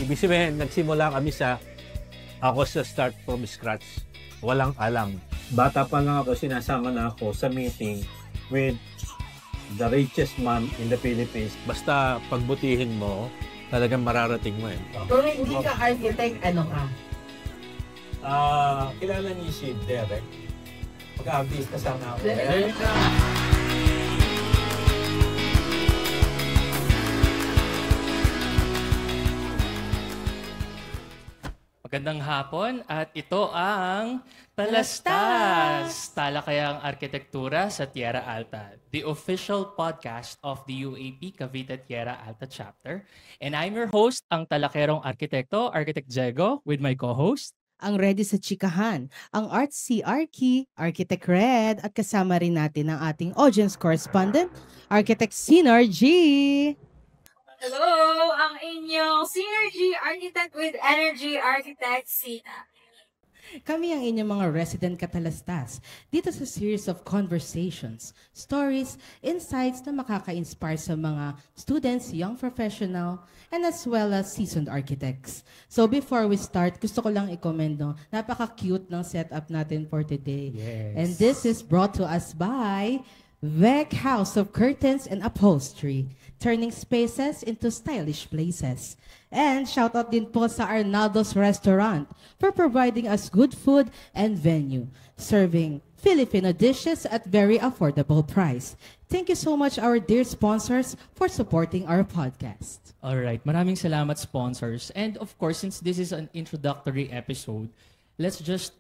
Ibig sabihin, nagsimula kami ako sa start from scratch. Walang alam. Bata pa lang ako, sinasama na ako sa meeting with the richest man in the Philippines. Basta pagbutihin mo, talagang mararating mo eh. Kung hindi ka architect, ano ka? Kilala niyo si Derek. Pag-artista sana ako. Magandang hapon at ito ang Talastas! Talakayang Arkitektura sa Tierra Alta, the official podcast of the UAP Cavite Tierra Alta Chapter. And I'm your host, ang talakerong arkitekto, Architect Jego, with my co-host. Ang ready sa chikahan, ang artsy Arky, Architect Red, at kasama rin natin ang ating audience correspondent, Architect Synergy. Hello! Ang inyong Synergy Architect with Energy Architect, Sina. Kami ang inyong mga resident katalastas dito sa series of conversations, stories, insights na makaka-inspire sa mga students, young professional, and as well as seasoned architects. So before we start, gusto ko lang i-comment, no, napaka-cute ng setup natin for today. Yes. And this is brought to us by Vec House of Curtains and Upholstery, turning spaces into stylish places. And shout out din po sa Arnaldo's Restaurant for providing us good food and venue, serving Filipino dishes at very affordable price. Thank you so much our dear sponsors for supporting our podcast. Alright, maraming salamat sponsors. And of course, since this is an introductory episode, let's just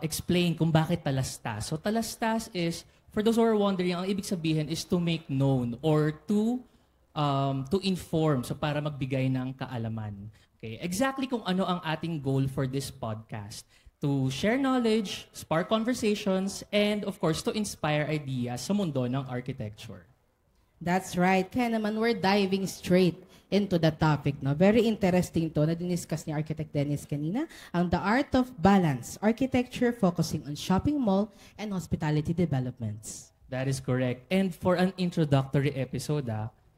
explain kung bakit talastas. So talastas is, for those who are wondering, ang ibig sabihin is to make known or to inform, so para magbigay ng kaalaman. Okay, exactly kung ano ang ating goal for this podcast. To share knowledge, spark conversations, and of course, to inspire ideas sa mundo ng architecture. That's right. Kaya naman we're diving straight into the topic. No? Very interesting to na diniscuss ni Architect Dennis kanina, ang The Art of Balance, Architecture focusing on shopping mall and hospitality developments. That is correct. And for an introductory episode,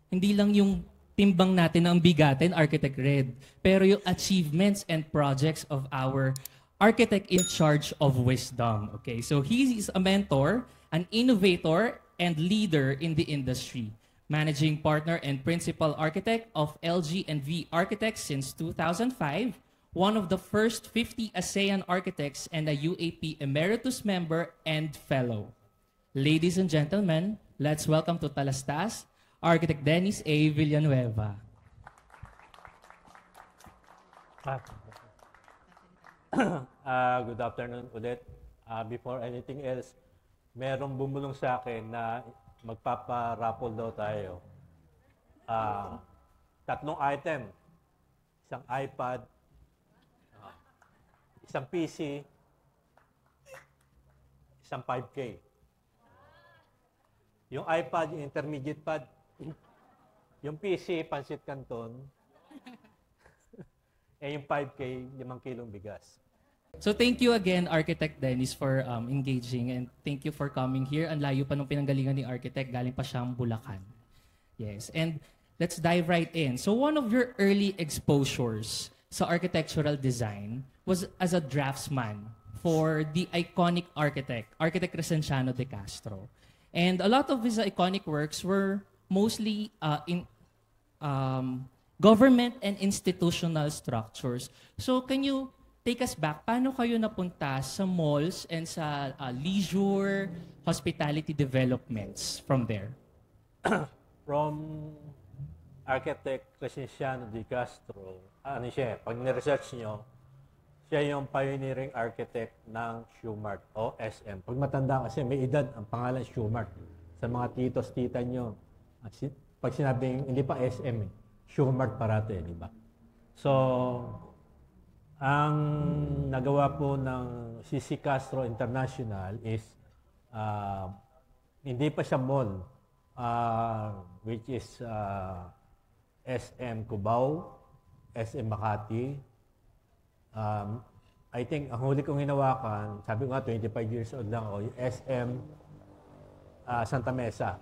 hindi lang yung timbang natin ang bigatin, Architect Red, pero yung achievements and projects of our architect in charge of wisdom. Okay, so he is a mentor, an innovator, and leader in the industry. Managing partner and principal architect of LG&V Architects since 2005, one of the first 50 ASEAN architects and a UAP Emeritus member and fellow. Ladies and gentlemen, let's welcome to Talastas, Architect Dennis A. Villanueva. Good afternoon ulit. Before anything else, merong bumulong sa akin na magpapa-raffle daw tayo. 3 item. Isang iPad, isang PC, isang 5K. Yung iPad, yung intermediate pad, yung PC, Pansit Canton, yung 5K, 5 kilong bigas. So thank you again, Architect Dennis, for engaging, and thank you for coming here. Ang layo pa nung pinanggalingan ni Architect, galing pa siyang Bulacan. Yes, and let's dive right in. So one of your early exposures sa architectural design was as a draftsman for the iconic architect, Architect Crescenciano de Castro. And a lot of his iconic works were mostly in government and institutional structures. So can you take us back, paano kayo napunta sa malls and sa leisure, hospitality developments from there? From Architect Crescenciano de Castro, pag niresearch nyo, siya yung pioneering architect ng Shoemart o SM. Pag matanda kasi may edad ang pangalan Shoemart. Sa mga titos, tita nyo, pag sinabing hindi pa SM, Shoemart parate, di ba? So, ang nagawa po ng CC Castro International is hindi pa siya mall, which is SM Cubao, SM Makati. I think ang huli kong hinawakan, sabi ko nga 25 years old lang ako, yung SM Santa Mesa.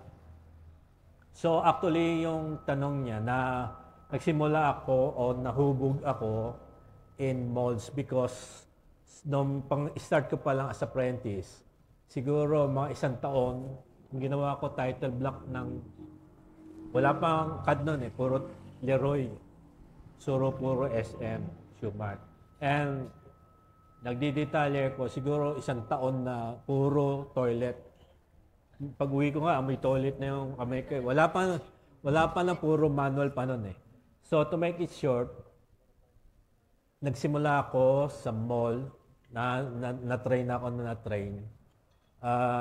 So actually yung tanong niya na nagsimula ako o nahubog ako in molds because nung pang-start ko pa lang as apprentice, siguro mga 1 taon, ginawa ko title block ng, wala pang CAD nun puro Leroy. Puro SM, Schumart. And nagdi-detalyer ko siguro 1 taon na puro toilet. Pag uwi ko nga, amoy toilet na yung kamay ko. Wala pa na puro manual pa nun So to make it short, nagsimula ako sa mall, na-train ako na na-train.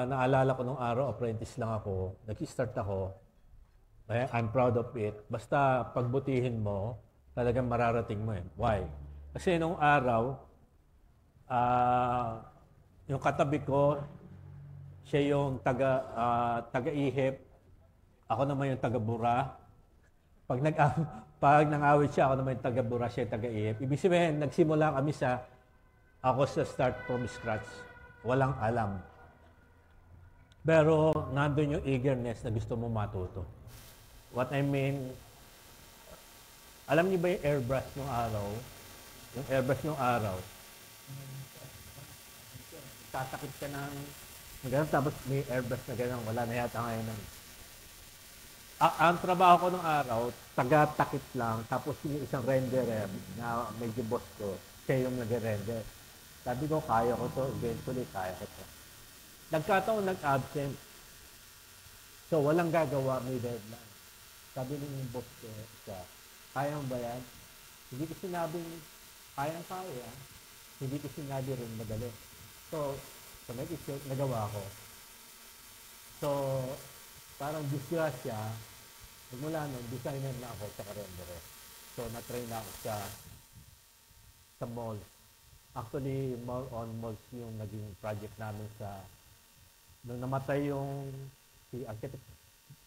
Naalala ko nung araw, apprentice lang ako. Nag-start ako. I'm proud of it. Basta pagbutihin mo, talagang mararating mo Why? Kasi nung araw, yung katabi ko, siya yung taga-ihip. Ako naman yung taga-bura. Pag nang-awit siya, ako naman yung taga-bura, siya yung taga-ihip. Ibig sabihin, nagsimula kami ako sa start from scratch. Walang alam. Pero nandun yung eagerness na gusto mo matuto. What I mean, alam niyo ba yung airbrush nung araw? Yung airbrush nung araw, tatakip ka ng gano'n, tapos may airbrush na gano'n, wala na yata ngayon. Ang trabaho ko nung araw, taga-takip lang, tapos yung isang renderer na medyo boss ko, siya yung nag-render. Sabi ko, kaya ko to, eventually kaya ko to. Nagkataon, nag-absent. So, walang gagawa, may deadline. Sabi ng boss ko, kaya ba yan? Hindi ko sinabing, kayang-kaya. Hindi ko sinabi rin madali. So may issue, nagawa ko. So, parang disgrasya, magmula nun, designer na ako sa renderer. So, na-train na ako sa mall. Actually, mall on malls yung naging project namin nung namatay yung si Architect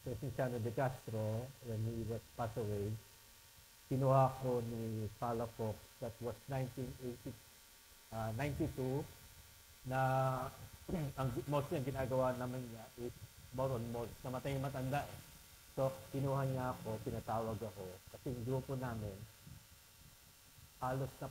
Crescenciano de Castro, when he was passed away, kinuha ko ni Palafox, that was 1992, na mostly ang ginagawa naman niya is more on malls. Namatay yung matanda So, kinuha niya ako, pinatawag ako, kasi yung grupo namin, halos na,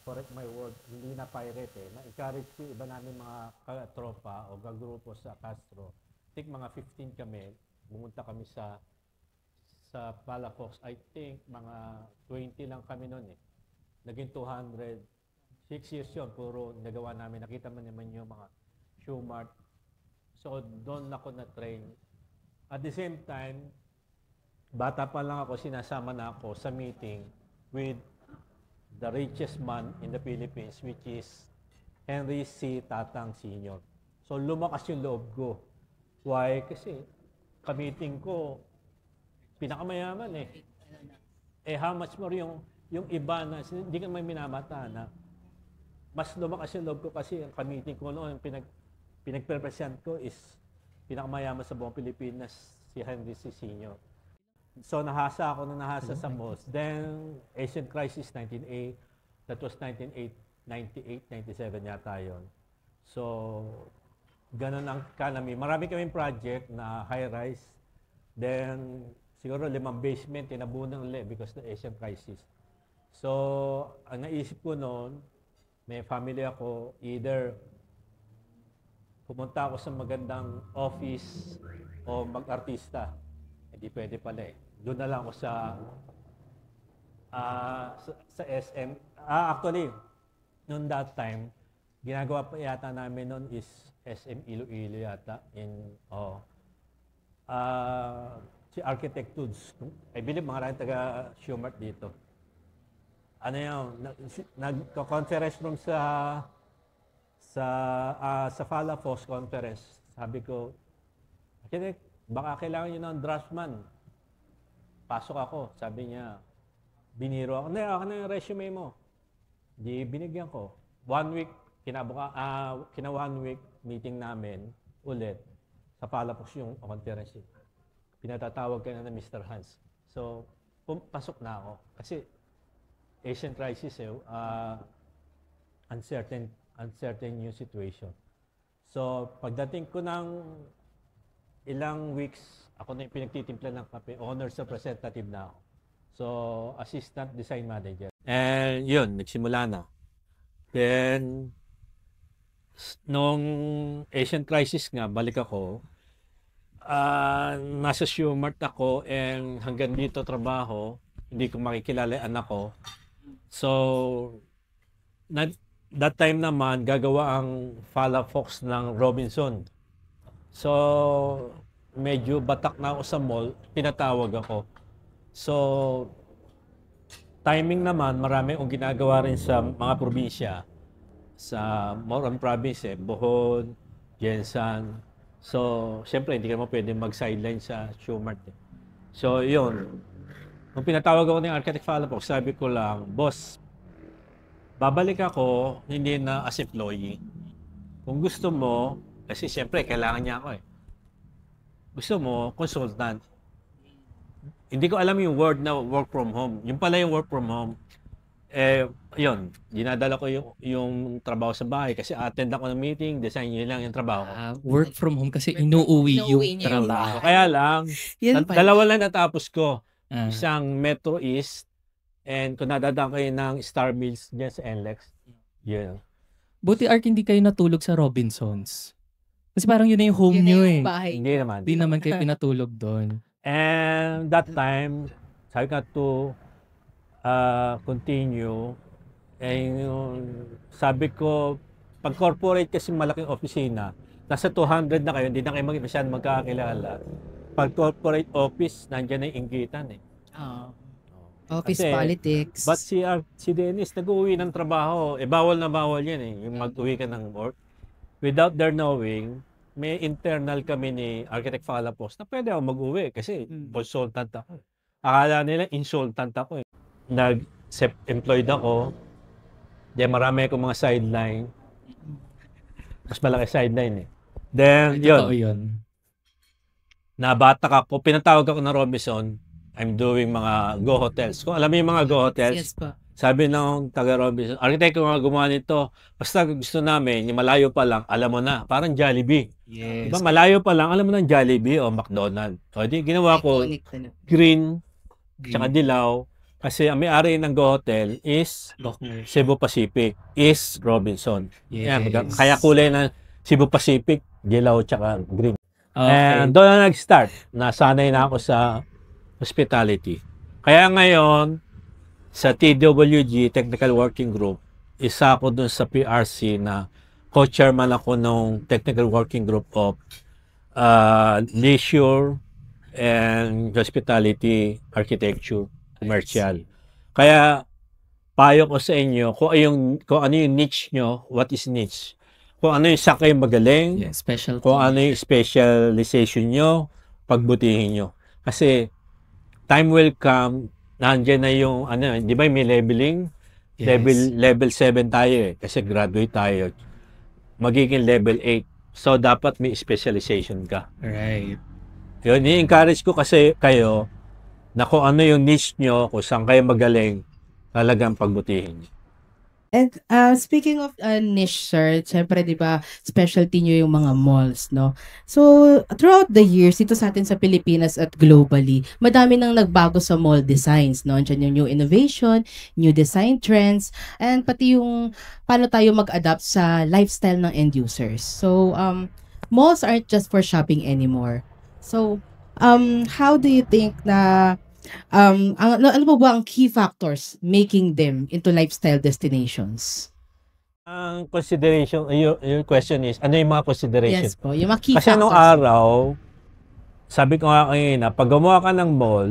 correct my word, hindi na pirate Na-encourage ko iba namin mga tropa o gagrupo sa Castro. I think mga 15 kami, bumunta kami sa Palafox. I think mga 20 lang kami noon Naging 200. 6 years yun, puro nagawa namin. Nakita mo naman yung mga Schumart. So, doon ako na-train. At the same time, bata pa lang ako, sinasama na ako sa meeting with the richest man in the Philippines, which is Henry C. Tatang Sr. So, lumakas yung loob ko. Why? Kasi, ka-meeting ko, pinakamayaman how much more yung iba na, hindi ka may minamata na, mas lumakas yung loob ko kasi ang ka-meeting ko noon, pinag-present ko is pinakamayaman sa buong Pilipinas, si Henry C. Sr. So, nahasa ako sa MOS. Then, Asian Crisis, 1998. That was 1998, 97 yata yun. So, ganun ang economy. Marami kaming project na high-rise. Then, siguro 5 basement, tinabunan ulit because of the Asian Crisis. So, ang naisip ko noon, may family ako, either pumunta ako sa magandang office o mag-artista. Hindi pwede pala Doon na lang ako sa SM. Actually, noon that time, ginagawa pa yata namin noon is SM Iloilo yata. Si Architect Tudes. I believe mga taga Schumart dito. Ano yun, nagko-conference room sa Palafox conference. Sabi ko, baka kailangan nyo ng draftsman. Pasok ako. Sabi niya, biniro ako. Ako na yung resume mo. Di binigyan ko. 1 week, kina 1 week meeting namin ulit sa Palafox yung conference. Pinatatawag ka na ng Mr. Hans. So, pasok na ako. Kasi, Asian crisis uncertain yung situation. So, pagdating ko ng ilang weeks, ako na yung pinagtitimpla ng kape, honors representative na ako. So, assistant design manager. And yun, nagsimula na. Then, nung Asian crisis nga, balik ako. Nasa Shumart ako and hanggang dito trabaho. Hindi ko makikilala yung anak ko. So, that time naman, gagawa ang Palafox ng Robinson. So, medyo batak na ako sa mall, pinatawag ako. So, timing naman, marami akong ginagawa rin sa mga probinsya. Sa Moran Province, Bohol, Jensan. So, siyempre, hindi ka naman pwede mag-sideline sa Shumart. So, yun. Nung pinatawag ako ng Architect Palafox, sabi ko lang, boss, babalik ako, hindi na as employee. Kung gusto mo, kasi siyempre, kailangan niya ako eh. Gusto mo, consultant. Hindi ko alam yung word na work from home. Yung pala yung work from home. Yun, dinadala ko yung trabaho sa bahay kasi attend ako ng meeting, design yun lang yung trabaho ko. Work from home kasi inuuwi yung Inuuwi niya yung trabaho. Kaya lang, Yan pala. dalawa lang natapos ko. Ah. Isang Metro East and kung nadadaan kayo ng Star Mills dyan sa NLEX. Yun. Buti Ark hindi kayo natulog sa Robinsons. Kasi parang yun na yung home Yun na nyo yung eh. bahay. Hindi naman. Hindi naman kayo pinatulog doon. And that time, sabi ko to continue. And sabi ko, pag corporate kasi malaking opisina, nasa 200 na kayo, hindi na kayo masyadong magkakilala. Pag corporate office, nandiyan na yung inggitan eh. Office Kasi, politics. But si Dennis, nag-uwi ng trabaho. Bawal na bawal yan eh, yung mag-uwi ka ng work. Without their knowing, may internal kami ni Architect Palafox na pwede ako mag-uwi kasi consultant ako. Akala nila insultant ako eh. Nag-employed ako. Then marami akong mga sideline. Mas malaki sideline eh. Then, Totoo yun. yun. Nabatak ako. Pinatawag ako ng Robinson. I'm doing mga Go Hotels. Kung alam mo yung mga Go Hotels, Yes po. sabi ng taga Robinson, architect ko nga gumawa nito. Basta gusto namin, yung malayo pa lang, alam mo na. Parang Jollibee. Yes. Diba, malayo pa lang, alam mo na Jollibee o McDonald's. O di, ginawa ko Iconic na. green, tsaka dilaw. Kasi ang may-ari ng Go Hotel is Lochner. Cebu Pacific, is Robinson. Yes. Yan, kaya kulay ng Cebu Pacific, dilaw tsaka green. Okay. And doon na nag-start. Nasanay na ako sa hospitality. Kaya ngayon, sa TWG, Technical Working Group, isa ako doon sa PRC na co-chairman ako ng Technical Working Group of Leisure and Hospitality Architecture Commercial. Kaya payo ko sa inyo kung ano yung niche nyo, what is niche. Kung ano yung saan kayo magaling, Yes, special. kung ano yung specialization nyo, pagbutihin nyo. Kasi time will come, nandiyan na yung, di ba may labeling? Yes. Level 7 tayo eh, kasi graduate tayo. Magiging level 8. So, dapat may specialization ka. Right. Yun, i-encourage ko kasi kayo na kung ano yung niche nyo, kung saan kayo magaling, talagang pagbutihin nyo. And speaking of niche, sir, syempre, di ba, specialty nyo yung mga malls, no? So, throughout the years, dito sa atin sa Pilipinas at globally, madami nang nagbago sa mall designs, no? Andiyan yung new innovation, new design trends, and pati yung paano tayo mag-adapt sa lifestyle ng end users. So, malls aren't just for shopping anymore. So, how do you think na ano po ba ang key factors making them into lifestyle destinations? Ang consideration, your question is, ano yung mga consideration? Yes po, yung mga key Kasi factors. nung araw, sabi ko nga kanina, pag gumawa ka ng mall,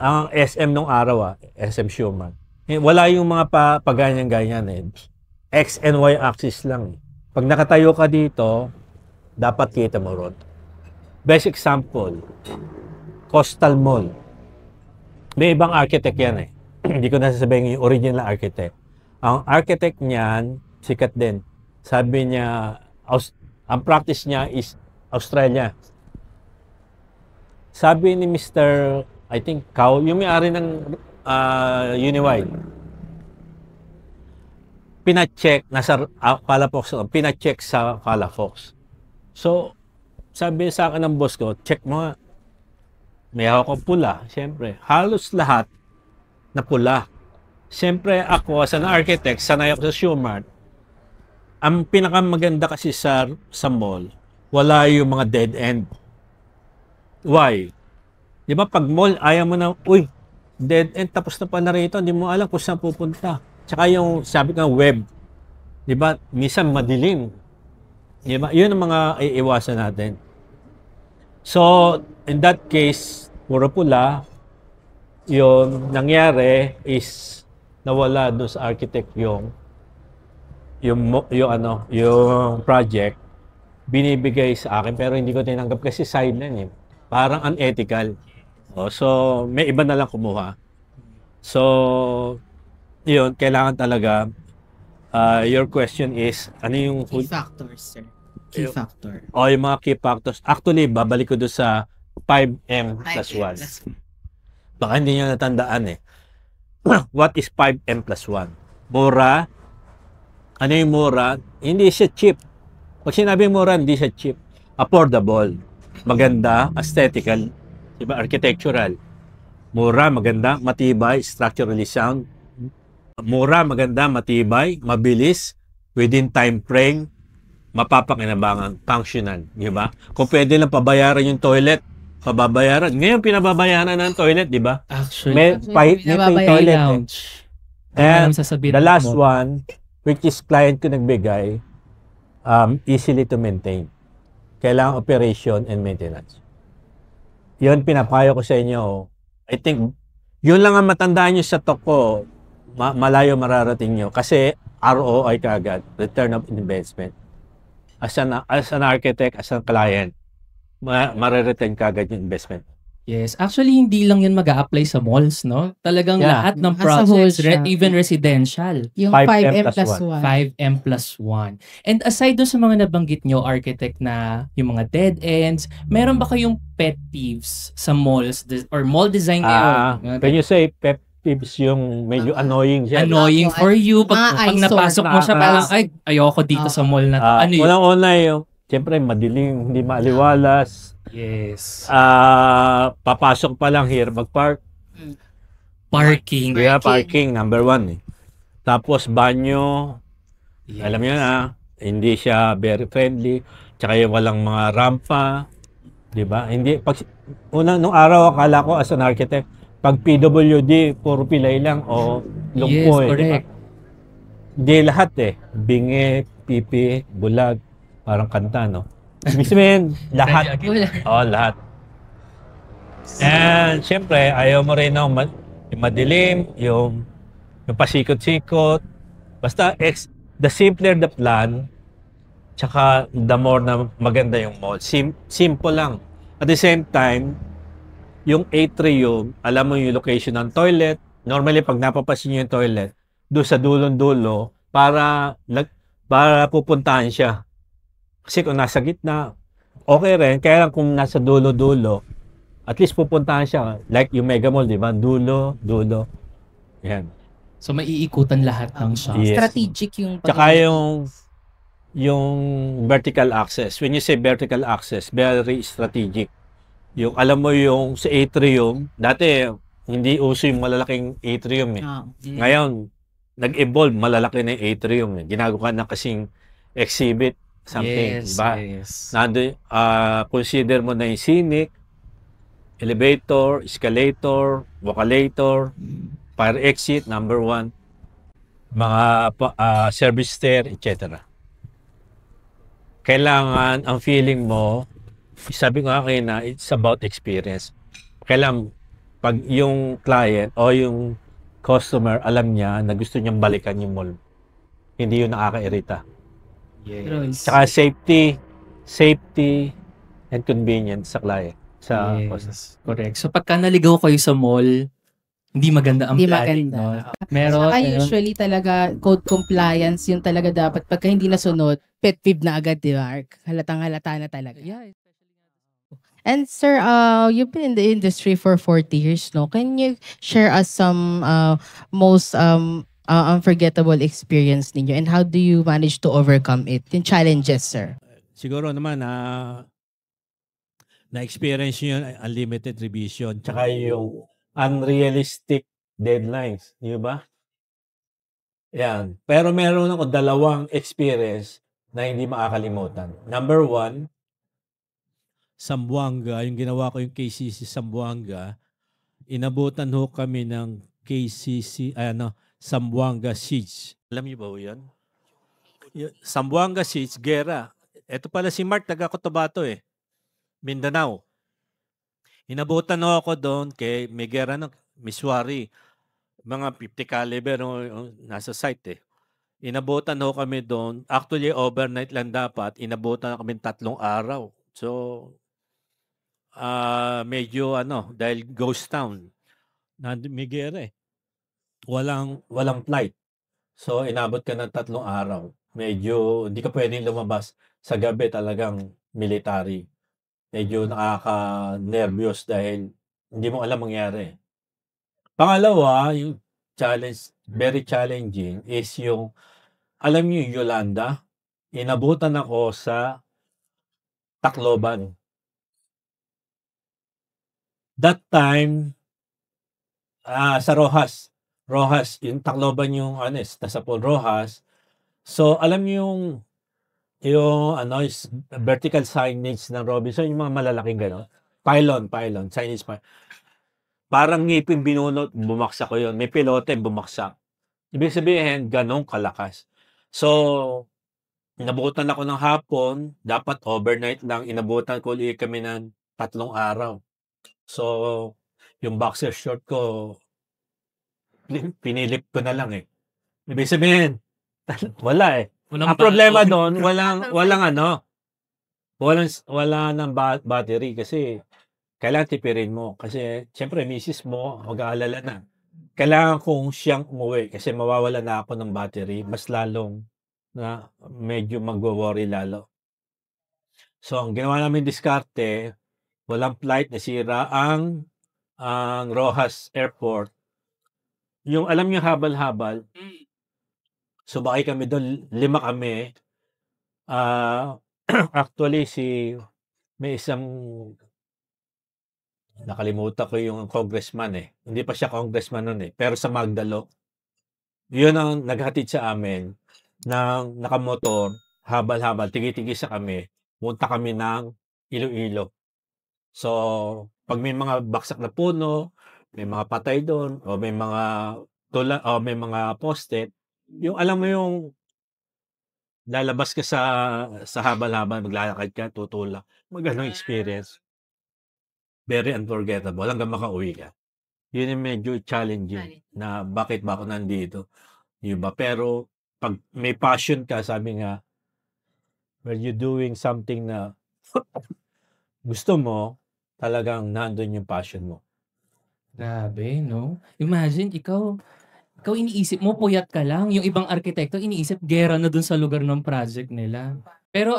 ang SM nung araw SM Shumart, wala yung mga paganyan-ganyan eh. X and Y axis lang. Pag nakatayo ka dito, dapat kita mo ron. Best example, Coastal Mall. May ibang architect yan eh. Hindi ko nasasabihin yung original architect. Ang architect niyan, sikat din. Sabi niya, ang practice niya is Australia. Sabi ni Mr. I think Kao, yung may-ari ng Uniwide, pina-check, nasa Palafox, pina-check sa Palafox. So, sabi sa akin ng boss ko, check mo nga. may hawak akong pula, siyempre. Halos lahat na pula. Siyempre ako, as an architect, sanay ako sa Schumart. Ang pinakamaganda kasi sa mall, wala yung mga dead end. Why? Di ba pag mall, ayaw mo na, uy, dead end, tapos na pa na rito, hindi mo alam kung saan pupunta. Tsaka yung, sabi nga, web. Di ba? Minsan madilim. Di ba? Yun ang mga iiwasan natin. So, in that case, puro pula, yung nangyari is nawala doon sa architect yung project binibigay sa akin pero hindi ko tinanggap kasi sideline eh. Parang unethical. So may iba na lang kumuha. So yun, kailangan talaga your question is ano yung Key factors, sir. Key factor. yung mga key factors. Actually, babalik ko doon sa 5M plus 1. Baka hindi nyo natandaan eh. What is 5M plus 1? Mura. Ano yung mura? Hindi siya cheap. Pag sinabing mura, hindi siya cheap. Affordable. Maganda, aesthetical, diba? Architectural. Mura, maganda, matibay, structurally sound. Mura, maganda, matibay, mabilis, within time frame, mapapakinabangan, functional, di ba? Kung pwede lang pabayaran yung toilet, pababayaran. Ngayon, pinababayaran ng toilet, di ba? Actually, May toilet. lounge. And sasabihin the last mo. one, which is client ko nagbigay, easily to maintain. Kailangan operation and maintenance. Yun, pinapayo ko sa inyo. I think, yun lang ang matandaan nyo sa talk ko, malayo mararating nyo. Kasi ROI kaagad, return of investment. As an architect, as a client, mariretain kaagad yung investment. Yes, actually hindi lang yan mag-a-apply sa malls, no? Talagang Yeah. lahat ng As a whole projects, siya. even residential. Yung 5M 5M plus plus 1. 1. 5M plus 1. And aside doon sa mga nabanggit nyo, architect, na yung mga dead ends, meron ba kayong pet peeves sa malls or mall design ngayon? When you say pet peeves, yung medyo annoying siya. Annoying for you. Mga Pag eyesore. napasok mo siya, parang, ay, ayoko dito sa mall na to. Ano yun? Unang-una yung, siyempre, madilim, hindi maaliwalas. Yes. Papasok pa lang here, mag-park. Parking. Kaya parking, number 1 eh. Tapos banyo, Yes. alam niyo na, hindi siya very friendly. Tsaka yung walang mga rampa, 'di ba? Hindi nung araw akala ko as an architect, pag PWD puro pilay lang o lungko Yes, eh. correct. Hindi lahat eh. Bingi, pipi, bulag, parang kanta, no? Ibig sabihin, lahat. Lahat. And siyempre, ayaw mo rin ng yung madilim, yung pasikot-sikot. Basta, the simpler the plan, tsaka the more na maganda yung mall. Simple lang. At the same time, yung atrium, alam mo yung location ng toilet. Normally, pag napapasin nyo yung toilet, doon sa dulong-dulo, para pupuntahan siya. Kasi kung nasa gitna, okay rin. Kaya lang kung nasa dulo-dulo, at least pupuntahan siya. Like yung Mega Mall, di ba? Dulo. Yan. So, maiikutan lahat ng shops. Yes. Strategic yung Tsaka yung vertical access. When you say vertical access, very strategic. Yung alam mo yung sa atrium, dati hindi uso yung malalaking atrium eh. Ngayon, nag-evolve, malalaki na yung atrium eh. Ginagawa na kasing exhibit, something, Yes, diba? yes. Consider mo na yung scenic, elevator, escalator, walkalator, fire exit, number 1, mga service stair, etc. Kailangan, ang feeling mo, sabi ko akin na it's about experience. Kailangan, pag yung client o yung customer, alam niya na gusto niyang balikan yung mall. Hindi yun nakakairita. Yes. Tsaka safety and convenience sa client. Yes, correct. So, pagka naligaw kayo sa mall, hindi maganda ang Hindi planning. maganda. No? Meron. Saka usually talaga code compliance yung talaga dapat pagka hindi nasunod, pet peeve na agad, di ba? Halatang-halata na talaga. Yeah. And sir, you've been in the industry for 40 years, no? Can you share us some most unforgettable experience ninyo and how do you manage to overcome it? Yung challenges, sir? Siguro naman Na-experience nyo yun, unlimited revision, tsaka yung unrealistic deadlines, di ba? Yan. Pero meron ako dalawang experience na hindi makakalimutan. Number one, Zamboanga, yung ginawa ko yung KCC Zamboanga, inabutan ho kami ng KCC, Zamboanga Siege. Alam niyo ba ho yan? Zamboanga Siege, gera. Ito pala si Mark, taga Cotabato Mindanao. Inabutan ho ako doon kay may gera ng Miswari. Mga 50 caliber nasa site Inabutan ho kami doon. Actually, overnight lang dapat. Inabutan kami 3 araw. So, medyo dahil ghost town. May gera Walang flight. So, inabot ka ng 3 araw. Medyo hindi ka pwedeng lumabas. Sa gabi talagang military. Medyo nakaka-nervyos dahil hindi mo alam mangyari. Pangalawa, yung challenge, very challenging is yung, alam niyo yung Yolanda, inabutan ako sa Tacloban. That time, sa Rojas. Rojas, yung Tacloban yung nasa Paul Rojas. So, alam niyo yung is vertical signage ng Robinson, yung mga malalaking gano'n. Pylon, signage pylon. Parang ngipin binunot, bumaksak ko yun. May pilote, bumaksak. Ibig sabihin, ganong kalakas. So, inabutan ako ng hapon, dapat overnight lang, inabutan ko ulit kami ng 3 araw. So, yung boxer short ko, pinilip ko na lang Ibig sabihin, wala Ang problema doon, wala nang battery kasi kailangan tipirin mo. Kasi, siyempre, misis mo, mag-aalala na. Kailangan kong siyang umuwi kasi mawawala na ako ng battery. Mas lalong na medyo magwo-worry lalo. So, ang ginawa namin diskarte, walang flight, nasira ang Rojas Airport. Yung alam niyo habal-habal, subakay kami doon, 5 kami. Actually, may isang nakalimutan ko yung congressman Hindi pa siya congressman noon Pero sa Magdalo, yun ang naghatid sa amin ng nakamotor, habal-habal, tigi-tigi sa kami. Punta kami ng Iloilo. So, pag may mga baksak na puno, may mga patay doon, o may mga may mga poste, yung alam mo yung lalabas ka sa habal-habal, maglalakad ka, tutulak. Ganong experience. Very unforgettable hanggang makauwi ka. Yun yung medyo challenging na bakit ba ako nandito. Diba? Pero pag may passion ka, sabi nga, when you doing something na gusto mo, talagang nandun yung passion mo. Grabe, no? Imagine, ikaw iniisip mo, puyat ka lang. Yung ibang arkitekto, iniisip, gera na dun sa lugar ng project nila. Pero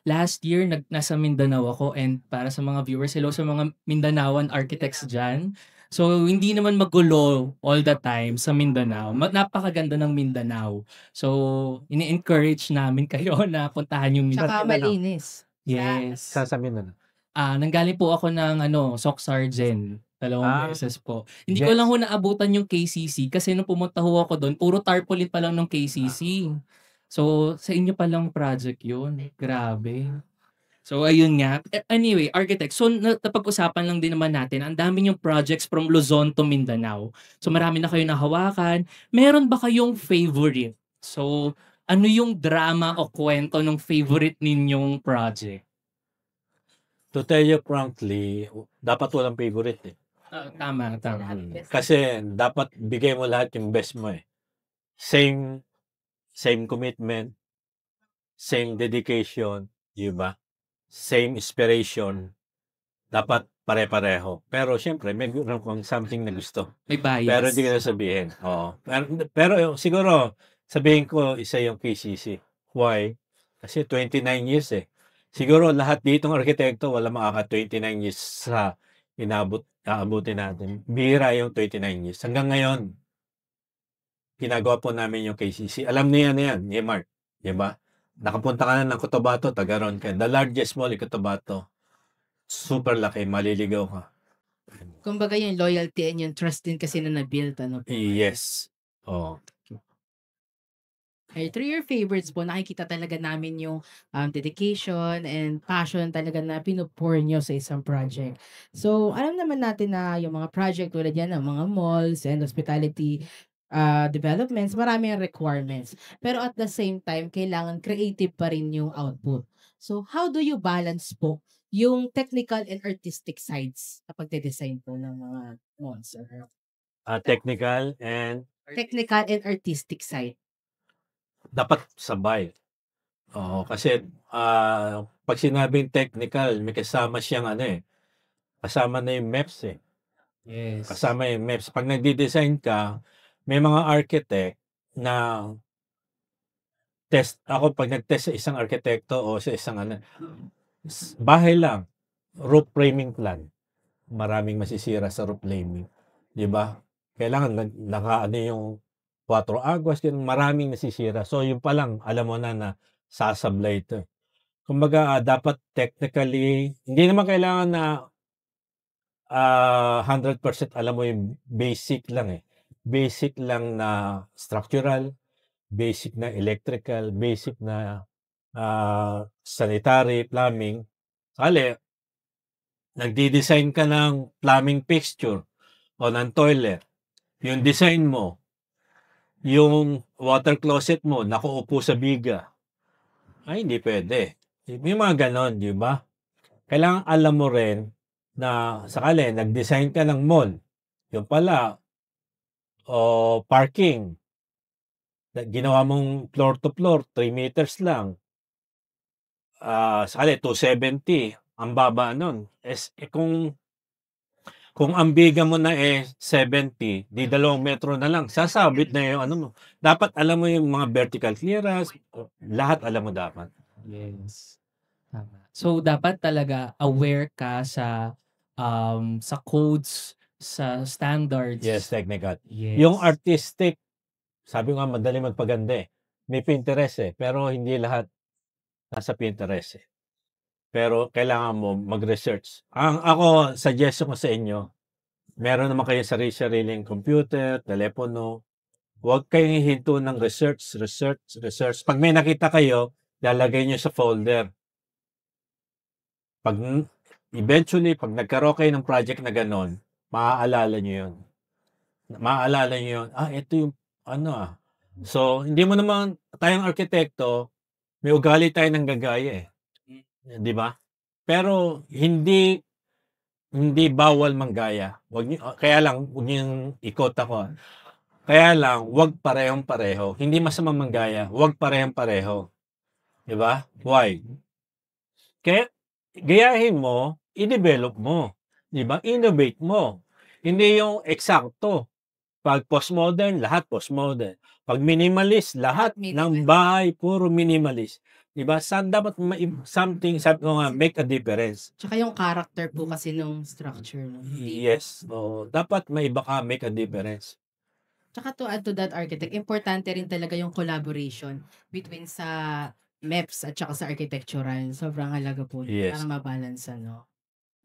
last year, nasa Mindanao ako and para sa mga viewers, hello sa mga Mindanaoan architects dyan. So, hindi naman magulo all the time sa Mindanao. Napakaganda ng Mindanao. So, ini-encourage namin kayo na puntahan yung Tsaka Mindanao. malinis. Yes. Sasabihin na. Nanggaling po ako ng SOC Sergeant. 2 beses po. Hindi ko lang naabutan yung KCC kasi nung pumunta ako doon, puro tarpaulin pa lang ng KCC. So, sa inyo pa lang project yun. Grabe. So, ayun nga. Anyway, architect. So, napag-usapan lang din naman natin. Ang dami yung projects from Luzon to Mindanao. So, marami na kayo nahawakan. Meron ba kayong favorite? So, ano yung drama o kwento ng favorite ninyong project? To tell you frankly, dapat walang favorite Tama. Kasi dapat bigay mo lahat yung best mo Same commitment, same dedication, di ba? Same inspiration. Dapat pare-pareho. Pero syempre, may kung something na gusto. May bias. Pero hindi ko na sabihin. Oo. Pero siguro, sabihin ko, isa yung KCC. Why? Kasi 29 years Siguro lahat ditong arkitekto, wala makaka 29 years sa aabutin natin. Bihira yung 29 years. Hanggang ngayon, ginagawa po namin yung KCC. Alam niya na yan, ni Mark. Diba? Nakapunta ka na ng Cotabato, taga ron ka. The largest mall in Cotabato. super laki, maliligaw ka. Kumbaga yung loyalty and yung trust din kasi na na-build, ano po. Yes. Oh. Ay, through your favorites po, nakikita talaga namin yung dedication and passion talaga na pinupour nyo sa isang project. So, alam naman natin na yung mga project tulad yan ng mga malls and hospitality developments, marami ang requirements. Pero at the same time, kailangan creative pa rin yung output. So, how do you balance po yung technical and artistic sides sa pagde-design po ng mga malls? Technical and Technical and artistic side. dapat sabay. Oo, kasi pag sinabing technical, may kasama siyang kasama na yung MEPS eh. Yes. Kasama yung MEPS. Pag nagdi-design ka, may mga architect na ako pag nag-test sa isang arkitekto o sa isang bahay lang, roof framing plan. Maraming masisira sa roof framing. Di ba? Kailangan yung 4 aguas, maraming nasisira. So, yung pa lang, alam mo na sasablay ito. Kumbaga, dapat technically, hindi naman kailangan na 100% alam mo yung basic lang eh. Basic lang na structural, basic na electrical, basic na sanitary, plumbing. Kali, nagdi-design ka ng plumbing fixture o ng toilet. Yung design mo, yung water closet mo, nakuupo sa biga. Ay, hindi pwede. May mga ganon, di ba? Kailangan alam mo rin na sakali, nag-design ka ng mall. Yung pala, o parking. Ginawa mong floor to floor, 3 meters lang. Sakali, 270. Ang baba nun. Kung ang biga mo na 70, di 2 metro na lang, sasabit na yung mo. Dapat alam mo yung mga vertical clearance, lahat alam mo dapat. Yes. Tama. So, dapat talaga aware ka sa codes, sa standards. Yes, technical. Yes. Yung artistic, sabi ko nga madali magpaganda eh. May Pinterest pero hindi lahat nasa Pinterest Pero kailangan mo mag-research. Ako, suggestion ko sa inyo, meron naman kayo sariling computer, telepono. Huwag kayong hihinto ng research. Pag may nakita kayo, lalagay nyo sa folder. Eventually, pag nagkaroon kayo ng project na ganon, maaalala nyo yun. Ito yung So, hindi mo naman, tayong arkitekto, may ugali tayo ng gagaya Di ba? Pero hindi bawal manggaya. Kaya lang, huwag niyong ikot ako. Kaya lang, huwag parehong-pareho. Hindi masama manggaya, huwag parehong-pareho. Di ba? Why? Kaya, gayahin mo, i-develop mo. Di ba? Innovate mo. Hindi yung eksakto. Pag postmodern, lahat postmodern. Pag minimalist, lahat ng bahay, puro minimalist. Diba? Dapat something, sabi ko nga, make a difference. Tsaka yung character po kasi nung structure. No? Yes. Dapat may iba ka, make a difference. Tsaka to add to that, architect, importante rin talaga yung collaboration between sa MEPS at tsaka sa architectural. Sobrang halaga po Yes. para mabalance, no?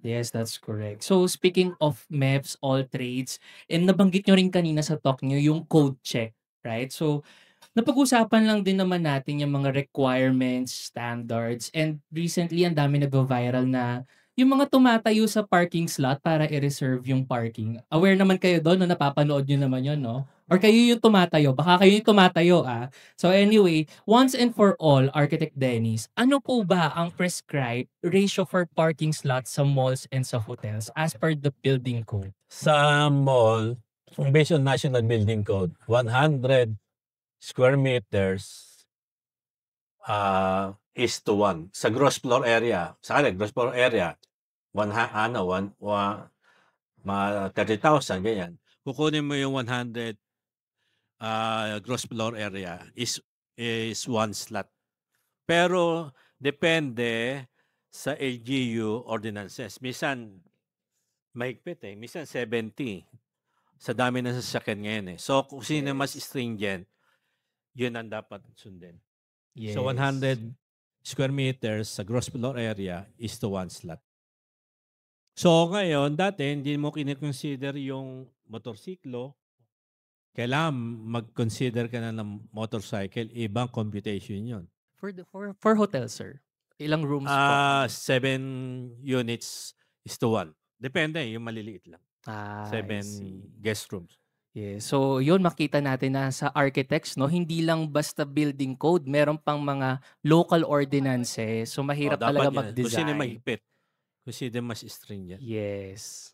Yes, that's correct. So, speaking of MEPS, all trades, and nabanggit nyo rin kanina sa talk nyo yung code check, right? So, napag-usapan lang din naman natin yung mga requirements, standards, and recently, ang dami nag-viral na yung mga tumatayo sa parking slot para i-reserve yung parking. Aware naman kayo doon, no? Napapanood nyo naman yun, no? Or kayo yung tumatayo. Baka kayo yung tumatayo, So anyway, once and for all, Architect Dennis, ano po ba ang prescribed ratio for parking slots sa malls and sa hotels as per the building code? Sa mall, based on National Building Code, 100 square meters is to 1. Sa gross floor area, gross floor area, mga 30,000, ganyan. Kukunin mo yung 100 gross floor area is 1 slot. Pero depende sa LGU ordinances. Minsan mahigpit minsan 70. Sa dami ng sasakyan ngayon So kung sino mas stringent, yun ang dapat sundin. Yes. So 100 square meters sa gross floor area is to 1 slot. So ngayon, dati hindi mo kine-consider yung motorsiklo, kailangan mag-consider ka na ng motorcycle, ibang computation yun. For hotel, sir, ilang rooms po? 7 units is to 1. Depende, yung maliliit lang. I 7 see. guest rooms. Yes. So, yun makita natin na sa architects, no, hindi lang basta building code, meron pang mga local ordinances. So, mahirap talaga Dapat yan. Kung sino yung mag-design. mahigpit, kung sino yung mas stringent. Yes.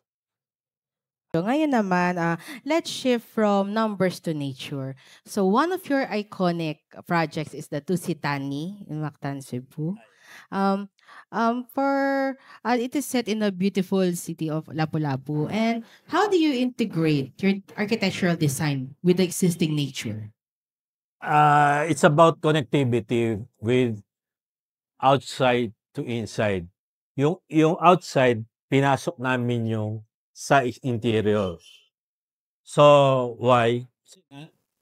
So ngayon naman, let's shift from numbers to nature. So one of your iconic projects is the Tusitani in Mactan, Cebu. It is set in a beautiful city of Lapu-Lapu. And how do you integrate your architectural design with the existing nature? It's about connectivity with outside to inside. Yung outside, pinasok namin yung sa interior. So, why?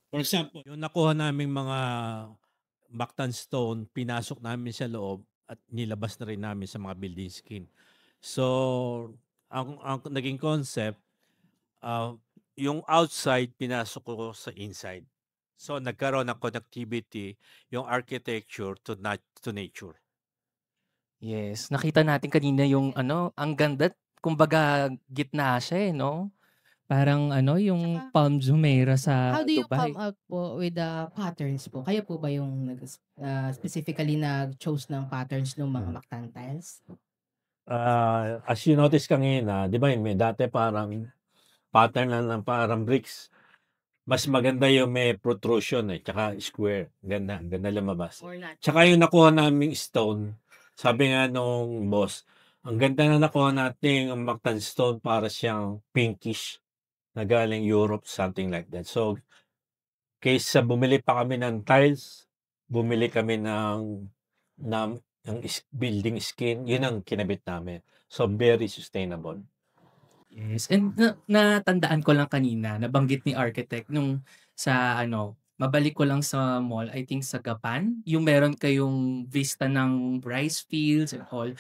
For example, yung nakuha naming mga Mactan stone, pinasok namin sa loob at nilabas na rin namin sa mga building skin. So, ang naging concept, yung outside, pinasok ko sa inside. So, nagkaroon ng connectivity yung architecture to nature. Yes. Nakita natin kanina yung ang ganda, kumbaga gitna siya no? Parang yung Tsaka, Palm Jumeirah sa how do you Dubai. come out po with the patterns po? Kayo po ba yung specifically nag-chose ng patterns ng mga Mactan tiles? As you notice kanina, di ba may dati parang pattern lang ng parang bricks. Mas maganda yung may protrusion tsaka square. Ganda lumabas. Or not? Tsaka yung nakuha naming stone, sabi nga nung boss, ang ganda na nakuha natin ang Mactan stone para siyang pinkish na galing Europe, something like that. So, kaysa bumili pa kami ng tiles, bumili kami ng building skin, yun ang kinabit namin. So, very sustainable. Yes. And natandaan ko lang kanina, nabanggit ni architect nung sa mabalik ko lang sa mall, I think sa Gapan, yung meron kayong vista ng rice fields and all.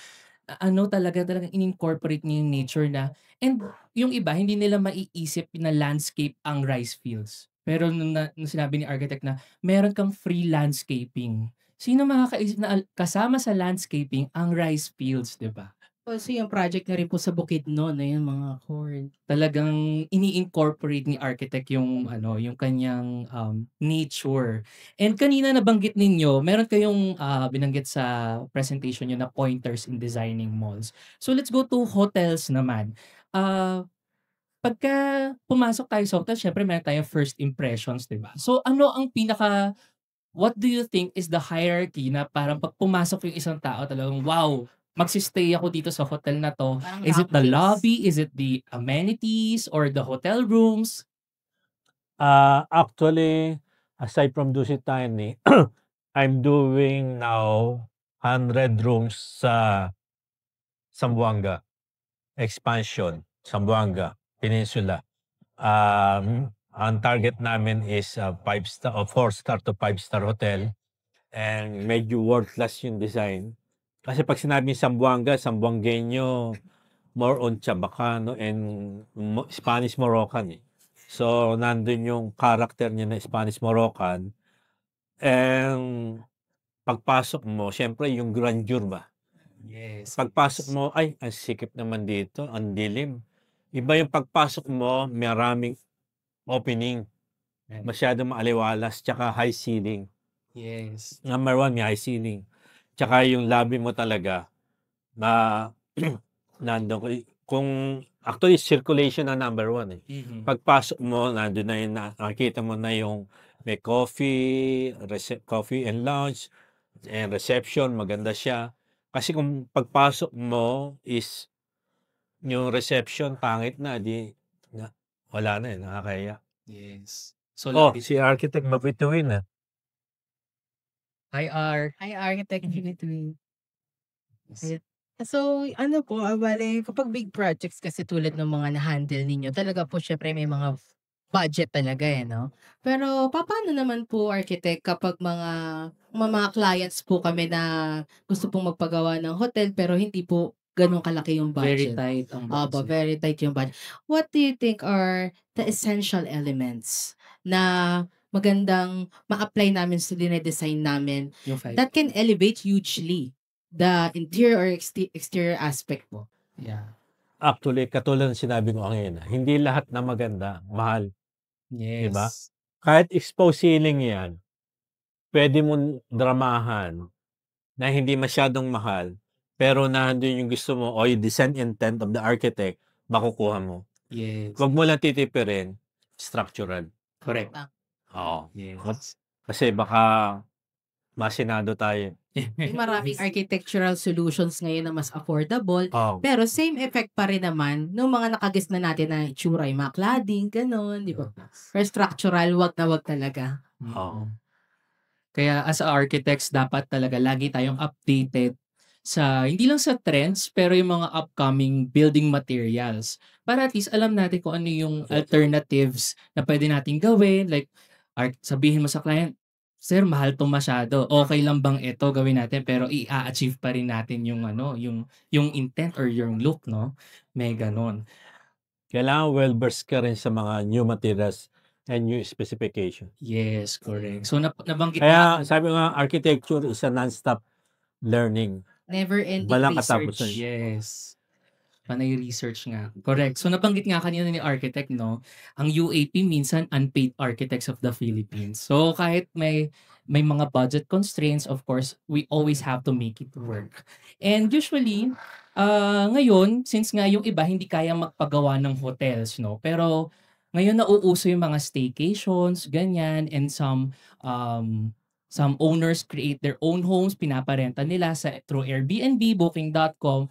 Talagang in-incorporate niyo yung nature na, and yung iba, hindi nila maiisip na landscape ang rice fields. Pero nung sinabi ni architect na meron kang free landscaping, sino makakaisip na kasama sa landscaping ang rice fields, di ba? Also yung project na rin po sa Bukidnon, yung mga corn. Talagang ini-incorporate ni architect yung yung kanyang nature. And kanina nabanggit ninyo, meron kayong binanggit sa presentation niyo na pointers in designing malls. So let's go to hotels naman. Pagka pumasok tayo sa hotel, syempre meron tayong first impressions, 'di ba? So what do you think is the hierarchy na parang pag pumasok yung isang tao talagang wow, magsi-stay ako dito sa hotel na 'to. Parang Is it the rankings. lobby? Is it the amenities or the hotel rooms? Actually, aside from Dusitani, I'm doing now 100 rooms sa Zamboanga. Expansion, Zamboanga, Peninsula. Ang target namin is 5-star or 4-star to 5-star hotel. And medyo world-class yung design. Kasi pag sinabing Zamboanga, Zamboangueño, more on Chabacano and Spanish Moroccan. So, nandun yung character niya na Spanish Moroccan. And pagpasok mo, syempre yung grandeur ba? Yes. Pagpasok mo, ay, ang sikip naman dito, ang dilim. Iba yung pagpasok mo, maraming opening. Masyadong maaliwalas, tsaka high ceiling. Yes. Number 1, may high ceiling. Tsaka yung lobby mo talaga, na nandun. Kung actually, circulation na number 1 Pagpasok mo, nandun na yun, nakikita mo na yung may coffee and lounge, and reception, maganda siya. Kasi kung pagpasok mo is yung reception, pangit na, wala na nakakaya. Yes. So Si architect mabituin Hi, R. Hi, architect between. So, ano po, bale, kapag big projects kasi tulad ng mga na-handle ninyo, talaga po syempre may mga budget talaga no? Pero paano naman po, architect, kapag mga clients po kami na gusto pong magpagawa ng hotel pero hindi po ganun kalaki yung Very budget. tight ang Opo, budget. very tight yung budget. What do you think are the essential elements na magandang ma-apply namin sa dinedesign namin Yung 5. that can elevate hugely the interior or exterior aspect po? Yeah. Actually, katulad ng sinabi ko kanina, hindi lahat na maganda, mahal. Yes. Diba? Kahit exposed ceiling yan, pwede mong dramahan na hindi masyadong mahal, pero nandun yung gusto mo o yung design intent of the architect, makukuha mo. Yes. Huwag mo lang titipirin, structural. Correct. Oo. Yes. Kasi baka masinado tayo. May maraming architectural solutions ngayon na mas affordable, Oo. pero same effect pa rin naman nung mga nakagis na natin na itsura, yung mga cladding, ganun, di ba? Or structural, wag na wag talaga. Oo. Kaya as architects, dapat talaga lagi tayong updated sa, hindi lang sa trends, pero yung mga upcoming building materials. Para at least alam natin kung ano yung alternatives na pwede natin gawin. Like, sabihin mo sa client, sir, mahal to masyado. Okay lang bang ito gawin natin pero i-achieve pa rin natin yung ano, yung intent or yung look, no? May ganon. Kailangan well-versed ka rin sa mga new materials and new specification. Yes, correct. So nabanggit Kaya sabi ko nga, architecture is a non-stop learning. Never-ending Walang research. katapusan. Yes. Panay research nga. Correct. So nabanggit nga kanina ni architect, no? Ang UAP minsan Unpaid Architects of the Philippines. So kahit may mga budget constraints, of course, we always have to make it work. And usually, ngayon, since nga yung iba hindi kaya magpagawa ng hotels, no? Pero ngayon nauuso yung mga staycations, ganyan, and some owners create their own homes, pinaparenta nila through Airbnb, Booking.com.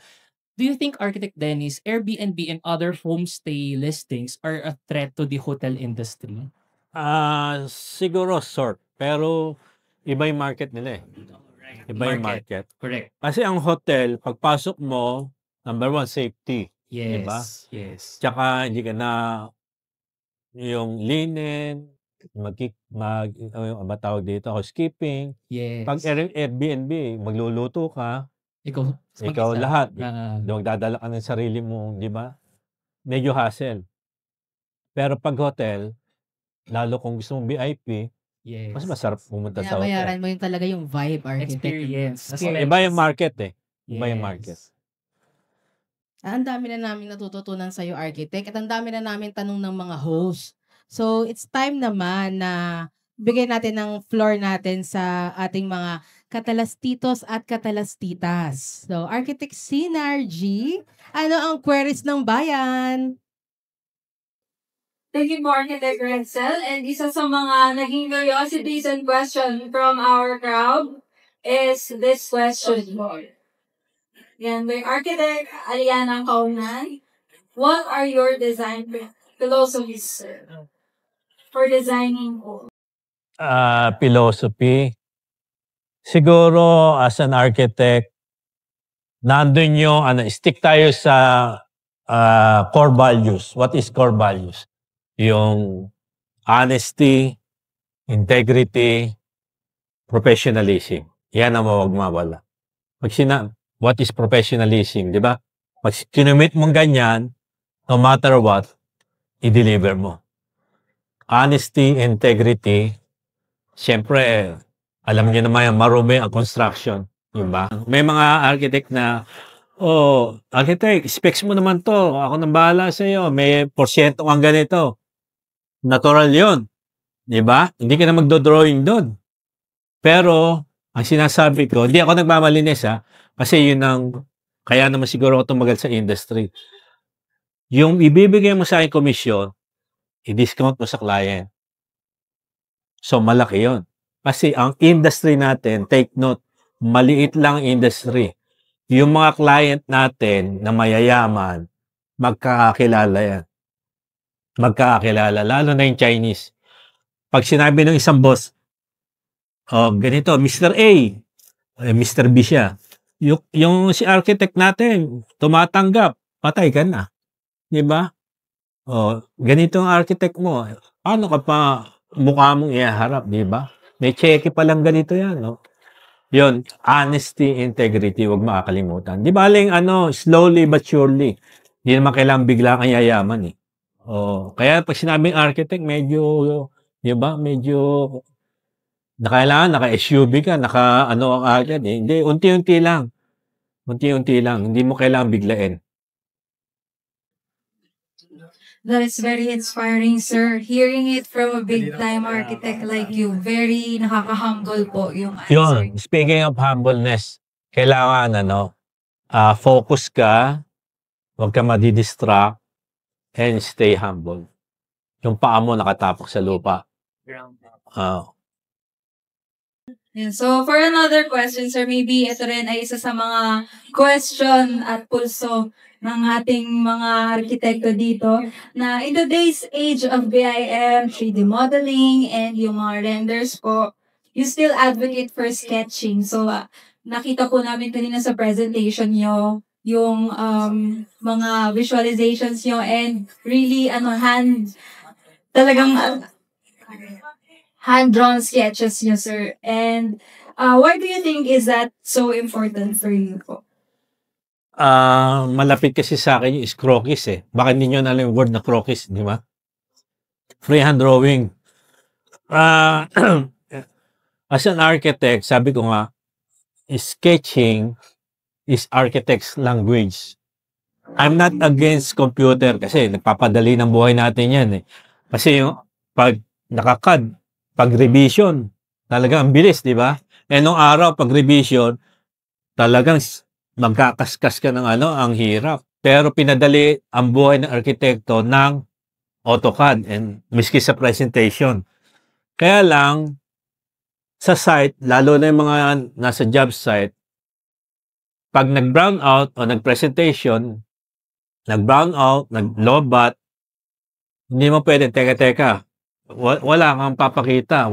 Do you think, Architect Dennis, Airbnb and other homestay listings are a threat to the hotel industry? Siguro sort, pero iba yung market nila eh. Iba yung market. Correct. Kasi ang hotel, pagpasok mo, number one, safety. Yes. Diba? Yes. Tsaka hindi ka na yung linen, matawag dito, housekeeping. Yes. Pag Airbnb, magluluto ka, Ikaw ikaw mag-isa. lahat. Ah, Magdadala ka ng sarili mo, di ba? Medyo hassle. Pero pag hotel, lalo kung gusto mong VIP, yes. mas masarap pumunta sa hotel. Binabayaran mo yung talaga yung vibe, architect. Experience. Iba yung market eh. Iba yung Yes. market. Ang dami na namin natututunan sa'yo, architect, at ang dami na namin tanong ng mga host. So, it's time naman na bigyan natin ng floor natin sa ating mga katalastitos at katalastitas. So, Architect Synergy, ano ang queries ng bayan? Thank you po, Architect Renzel. And isa sa mga naging curiosities and question from our crowd is this question po. Yan, by Architect Aliana Kaunan. What are your design philosophies, sir, for designing homes? Philosophy. Siguro, as an architect, nandun yung, stick tayo sa core values. What is core values? Yung honesty, integrity, professionalism. Yan ang huwag mawala. What is professionalism, di ba? Pag kinumit mong ganyan, no matter what, i-deliver mo. Honesty, integrity, siyempre, alam niyo naman yung marumi ang construction, di ba? May mga architect na, architect, specs mo naman to, ako nang bahala sa iyo, may porsyento kang ganito. Natural yon, di ba? Hindi ka na magdo-drawing doon. Pero, ang sinasabi ko, hindi ako nagmamalinis kasi yun ang, kaya naman siguro ako tumagal sa industry. Yung ibibigay mo sa akin komisyon, i-discount mo sa client. So, malaki yon. Kasi ang industry natin, take note, maliit lang industry. Yung mga client natin na mayayaman, magkakakilala yan. Magkakakilala, lalo na yung Chinese. Pag sinabi ng isang boss, ganito, Mr. A, Mr. B siya. Yung si architect natin, tumatanggap, patay ka na. Di ba? Ganito ang architect mo. Paano ka pa mukha mong iharap, di ba? May cheque pa lang ganito yan, no? Yun, honesty, integrity, wag makakalimutan. Di ba slowly but surely. Hindi naman kailangan bigla kang yayaman eh. Oh, kaya pag sinabing architect, medyo, di ba, medyo kailangan naka-SUV ka, naka-ano agad eh. Hindi, unti-unti lang. Unti-unti lang. Hindi mo kailangan biglain. That is very inspiring, sir. Hearing it from a big-time architect like you, very nakaka-humble po yung answer. Yun, speaking of humbleness, kailangan focus ka, huwag ka madidistract, and stay humble. Yung paa mo nakatapak sa lupa. Yeah, so for another question, sir, maybe ito rin ay isa sa mga question at pulso ng ating mga arkitekto dito na in today's age of BIM, 3D modeling, and yung mga renders po, you still advocate for sketching. So, nakita po namin kanina sa presentation nyo yung mga visualizations nyo and really talagang hand-drawn sketches nyo, sir. And why do you think is that so important for you po? Malapit kasi sa akin yung croquis eh. Bakit hindi nyo alam yung word na croquis, di ba? Freehand drawing. As an architect, sabi ko nga, sketching is architect's language. I'm not against computer kasi nagpapadali ng buhay natin yan eh. Kasi yung pag nakakad, pag revision, talagang bilis, di ba? Eh nung araw, pag revision, talagang magkakaskas ka ng ang hirap. Pero pinadali ang buhay ng arkitekto ng AutoCAD and miski sa presentation. Kaya lang, sa site, lalo na yung mga nasa job site, pag nag-brown out o nag-presentation, nag-brown out, nag-lobat, hindi mo pwede, teka, wala kang papakita.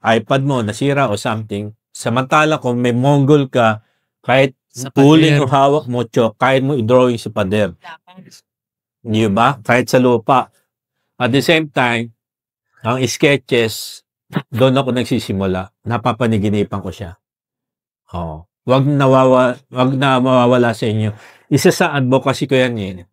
iPad mo, nasira o something. Samantala kung may Mongol ka, kahit pulling yung hawak mo, kahit mo i-drawing sa pader. Di ba? Kahit sa lupa. At the same time, ang sketches, doon ako nagsisimula. Napapaniginipan ko siya. Oh. Wag na mawawala sa inyo. Isa sa advocacy ko yan eh.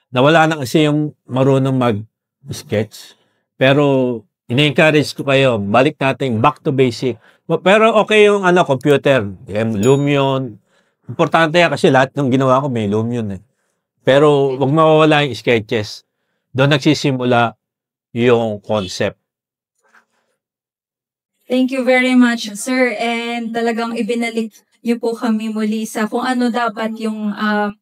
Nawala na kasi yung marunong mag-sketch. Pero, ina-encourage ko kayo, balik natin back to basic. Pero okay yung computer, Lumion. Importante yan kasi lahat ng ginawa ko may Lumion eh. Pero wag mawawala yung sketches. Doon nagsisimula yung concept. Thank you very much, sir. And talagang ibinalik niyo po kami muli sa kung ano dapat yung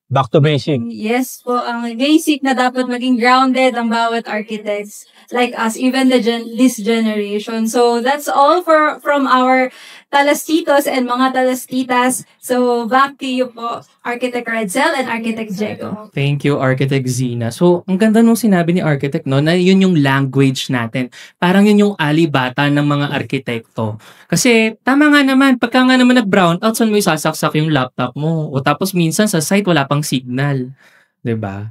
back to basic. Yes po, ang basic na dapat maging grounded ang bawat architects like us, even this generation. So that's all from our talastitos and mga talastitas. So back to you po, Architect Redzel and Architect Diego. Thank you, Architect Zina. So, ang ganda nung sinabi ni Architect, no, na yun yung language natin. Parang yun yung alibata ng mga arkitekto. Kasi, tama nga naman, pagka nga naman nag-brown out, saan mo isasaksak yung laptop mo? O tapos minsan sa site, wala pang signal. Diba?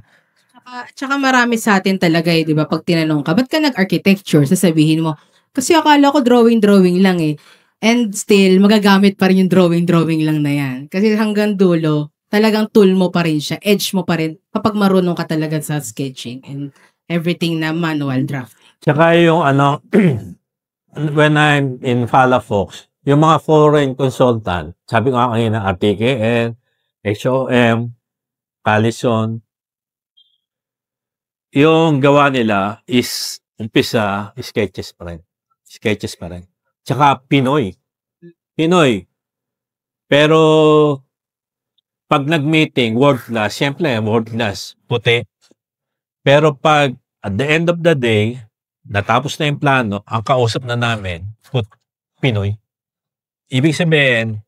Tsaka marami sa atin talaga di ba? Pag tinanong ka, ba't ka nag-architecture? Sasabihin mo, kasi akala ko drawing lang eh. And still, magagamit pa rin yung drawing lang na yan. Kasi hanggang dulo, talagang tool mo pa rin siya, edge mo pa rin kapag marunong ka talaga sa sketching and everything na manual draft. Tsaka yung when I'm in Palafox, yung mga foreign consultant, sabi ko nga kanina, RTKN, HOM, Callison, yung gawa nila is umpisa, sketches pa rin. Tsaka Pinoy. Pero pag nag-meeting, world class, siyempre, world class, puti. Pero pag at the end of the day, natapos na yung plano, ang kausap na namin, Pinoy. Ibig sabihin,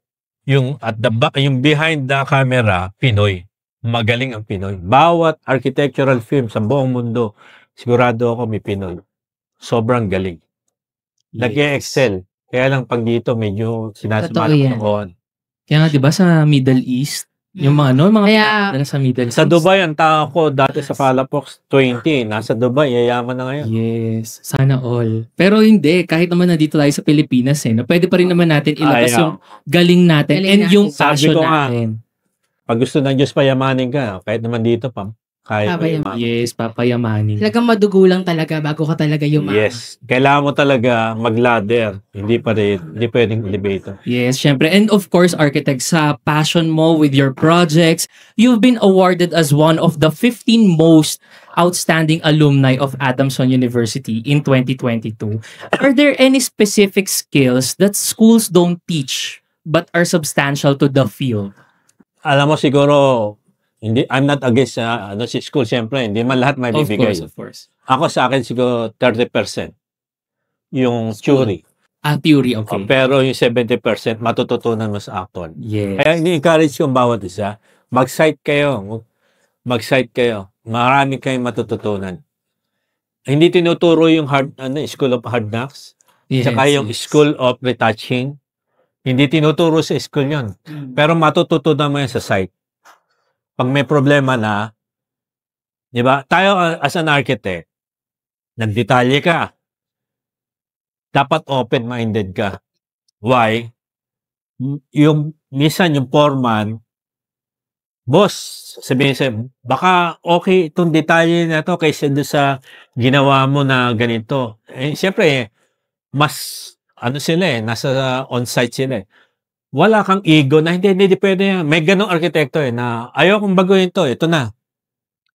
yung at the back, yung behind the camera, Pinoy. Magaling ang Pinoy. Bawat architectural film sa buong mundo, sigurado ako may Pinoy. Sobrang galing. Nag-excel. Kaya lang pag dito, medyo sinasamahan. Kaya nga, di ba sa Middle East, Yung mga, no, mga Kaya- pinakadala sa Middle Sa East. Dubai, ang tao ko dati sa Palafox, 20. Nasa Dubai, yayaman na ngayon. Yes, sana all. Pero hindi, kahit naman nandito tayo sa Pilipinas no, pwede pa rin naman natin ilabas Ayaw. yung galing natin Galing and natin. yung Sabi passion ko nga, natin. Pag gusto ng Diyos payamanin ka, kahit naman dito pa, kaya mo Papayaman. yaman. Yes, papayamanin. Talagang madugo lang talaga bago ka talaga yumaman. Yes. Kailangan mo talaga mag-ladder. Hindi pwedeng elevator. Yes, syempre. And of course, architect, sa passion mo with your projects, you've been awarded as one of the 15 most outstanding alumni of Adamson University in 2022. Are there any specific skills that schools don't teach but are substantial to the field? Alam mo siguro, I'm not against si school, siyempre. Hindi man lahat may bibigay. Of course. Ako sa akin siguro 30% yung theory. Theory, okay. Pero yung 70% matututunan mo sa actual. Yes. Kaya ini-encourage ko ang bawat isa. Mag-site kayo. Marami kayong matututunan. Hindi tinuturo yung School of Hard Knocks. Yes, Tsaka yung yes. School of Retouching. Hindi tinuturo sa school yun. Pero matututunan mo yan sa site. Pag may problema na, di ba? Tayo as an architect, nagdetalye ka. Dapat open-minded ka. Why? Minsan yung foreman, boss, sabihin sa'yo, baka okay itong detalye na to kaysa doon sa ginawa mo na ganito. Siyempre, mas nasa on-site sila Wala kang ego na hindi pwede yan. May ganong arkitekto na ayaw kong baguhin to, ito na.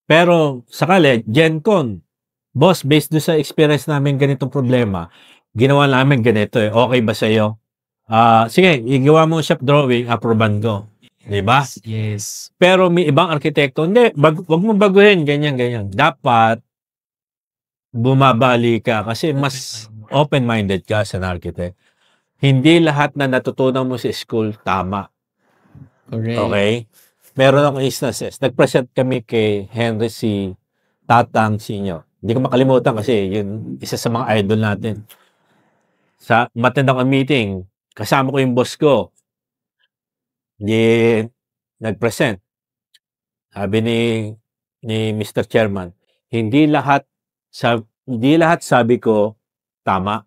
Pero sakali, GenCon, boss, based doon sa experience namin ganitong problema, ginawa namin ganito Okay ba sa iyo? Sige, igawa mo shop drawing, approvean ko. Di ba? Yes. Pero may ibang arkitekto, hindi, wag mo baguhin, ganyan. Dapat, bumabali ka kasi mas open-minded ka sa architect. Hindi lahat na natutunan mo sa school, tama. Correct. Okay? Meron akong instances. Nag-present kami kay Henry C. Tatang Sr. Hindi ko makalimutan kasi yun, isa sa mga idol natin. Matend ako meeting, kasama ko yung boss ko. Nag-present. Sabi ni Mr. Chairman, hindi lahat sabi ko tama.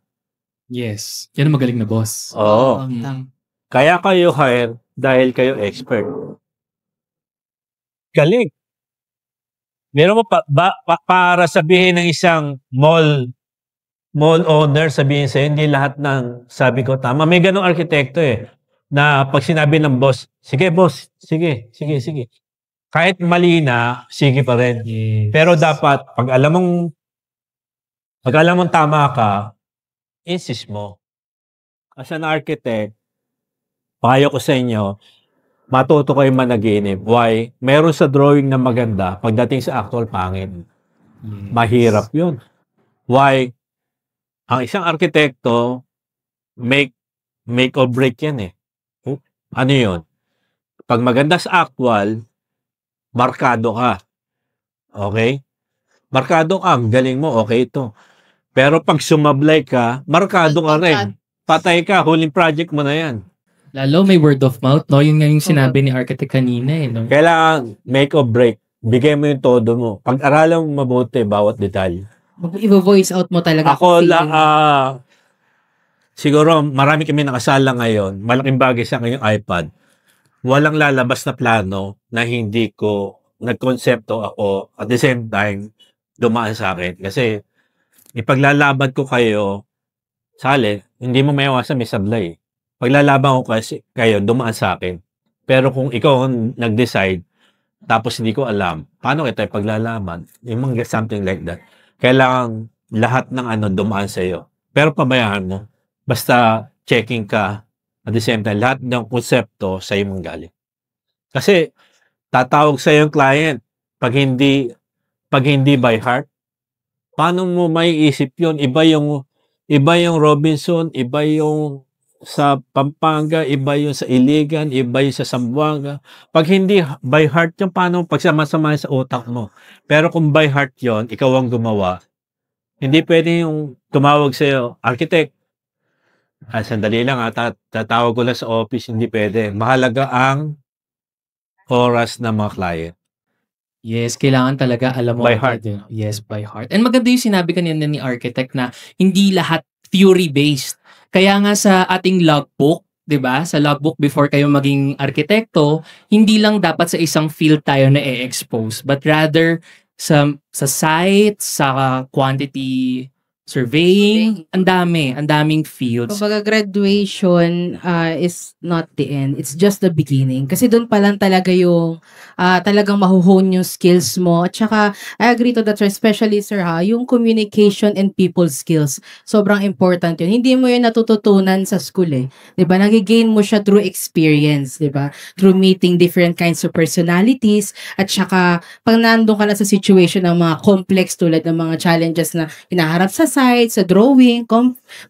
Yes. Yan ang magaling na boss. Oo. Kaya kayo hire dahil kayo expert. Galing. Meron mo para sabihin ng isang mall owner, sabihin sa'yo, hindi lahat ng sabi ko tama. May ganong arkitekto na pag sinabi ng boss, sige boss, sige. Kahit mali na, sige pa rin. Yes. Pero dapat, pag alam mong tama ka, insist mo. As an architect, payo ko sa inyo, matuto kayo managinip. Why? Meron sa drawing na maganda, pagdating sa actual pangit. Yes. Mahirap yun. Why? Ang isang arkitekto, make or break yan Ano yun? Pag maganda sa actual, markado ka. Okay? Markado ka, galing mo, okay ito. Pero pag sumablay ka, markado ka rin. Patay ka, huling project mo na yan. Lalo may word of mouth, no? Yun nga yung sinabi ni architect kanina, no? Kailangan make or break. Bigay mo yung todo mo. Pag-aralan mo mabuti bawat detalye. I-voice out mo talaga. Ako lang, siguro marami kami nakasala ngayon. Malaking bagay sa akin yung iPad. Walang lalabas na plano na hindi ko nagkonsepto ako at the same time dumaan sa akin. Kasi ipaglalaban ko kayo, hindi mo maiwasan may sablay. Paglalaban ko kasi kayo, dumaan sa akin. Pero kung ikaw ang nag-decide, tapos hindi ko alam, paano kita paglalaban? Yung mga something like that. Kailangan lahat ng dumaan sa iyo. Pero pabayaan mo. Basta checking ka, at the same time, lahat ng konsepto sa iyo manggaling. Kasi, tatawag sa yung client, pag hindi by heart, paano mo maiisip yun? Iba yung Robinson, iba yung sa Pampanga, iba yung sa Iligan, iba yung sa Zamboanga. Pag hindi by heart yun, paano pagsama-sama sa utak mo? Pero kung by heart yun, ikaw ang gumawa, hindi pwede yung tumawag sa'yo, architect, sandali lang tatawag ko lang sa office, hindi pwede. Mahalaga ang oras ng mga client. Yes, kailangan talaga alam mo By agad yun. Yes, by heart. And maganda yung sinabi kanina ni architect na hindi lahat theory-based. Kaya nga sa ating logbook, 'di ba? Sa logbook before kayo maging arkitekto, hindi lang dapat sa isang field tayo na i-expose, but rather sa site, sa quantity surveying, ang daming fields. Kumbaga graduation is not the end. It's just the beginning. Kasi doon pa lang talaga yung talagang mahuhone yung skills mo. At saka, I agree to that, sir, especially, sir, yung communication and people skills. Sobrang important yun. Hindi mo yun natututunan sa school eh. 'Di ba? Nagigain mo siya through experience, 'di ba? Through meeting different kinds of personalities. At saka, pag nandun ka na sa situation ng mga complex tulad ng mga challenges na hinaharap sa site, sa drawing,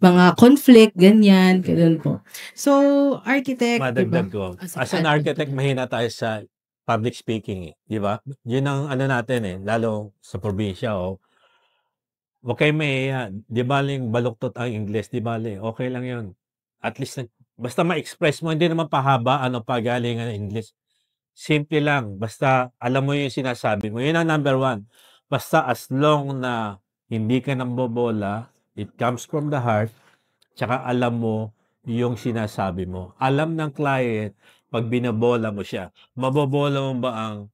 mga conflict, ganyan, ganun po. So, architect, Madagdag diba? ko. As an architect, mahina tayo sa public speaking, di ba? Yun ang ano natin lalo sa probinsya, Huwag kayong mahiya. Di baling baluktot ang Ingles, di bale. Okay lang yun. At least, basta ma-express mo, hindi naman pahaba, pagalingan ng English. Simple lang. Basta alam mo yung sinasabi mo. Yun ang number one. Basta as long na hindi ka nambobola, it comes from the heart, tsaka alam mo yung sinasabi mo. Alam ng client, pag binabola mo siya, mabobola mo ba ang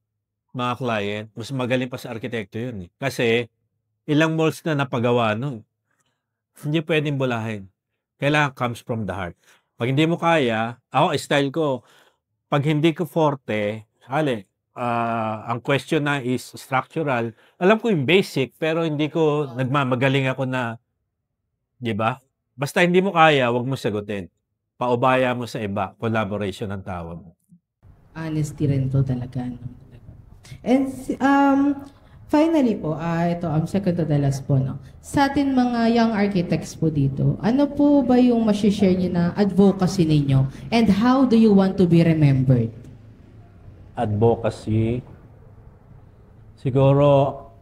mga client? Mas magaling pa sa arkitekto yun. Kasi, ilang malls na napagawa nun. Hindi pwedeng bolahin. Kailangan comes from the heart. Pag hindi mo kaya, ako, style ko, pag hindi ko forte, ang question na is structural. Alam ko yung basic, pero hindi ko nagmamagaling ako na, di ba? Basta hindi mo kaya, wag mo sagutin. Paubaya mo sa iba. Collaboration ang tawag mo. Honesty rin to talaga. No? And finally po, ito, second to the last po, no? Sa atin mga young architects po dito, ano po ba yung masishare niyo na advocacy ninyo? And how do you want to be remembered? Advocacy. Siguro,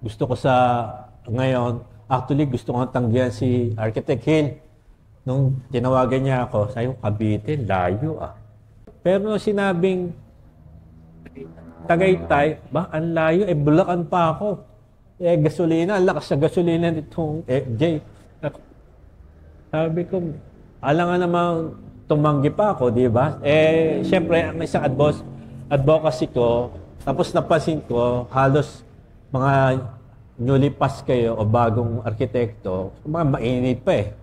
gusto ko ngayon, actually gusto ko tanggihan si Architect Hill. Nung tinawagan niya ako, sabi ko, Cavite, layo Pero nung sinabing Tagaytay, ang layo, Bulacan pa ako. Gasolina, ang lakas sa gasolina nitong FJ. Sabi ko, alam nga namang tumanggi pa ako, di ba? Siyempre, ang isang advocacy ko, tapos napansin ko, halos mga newly pass kayo o bagong arkitekto, mga mainit pa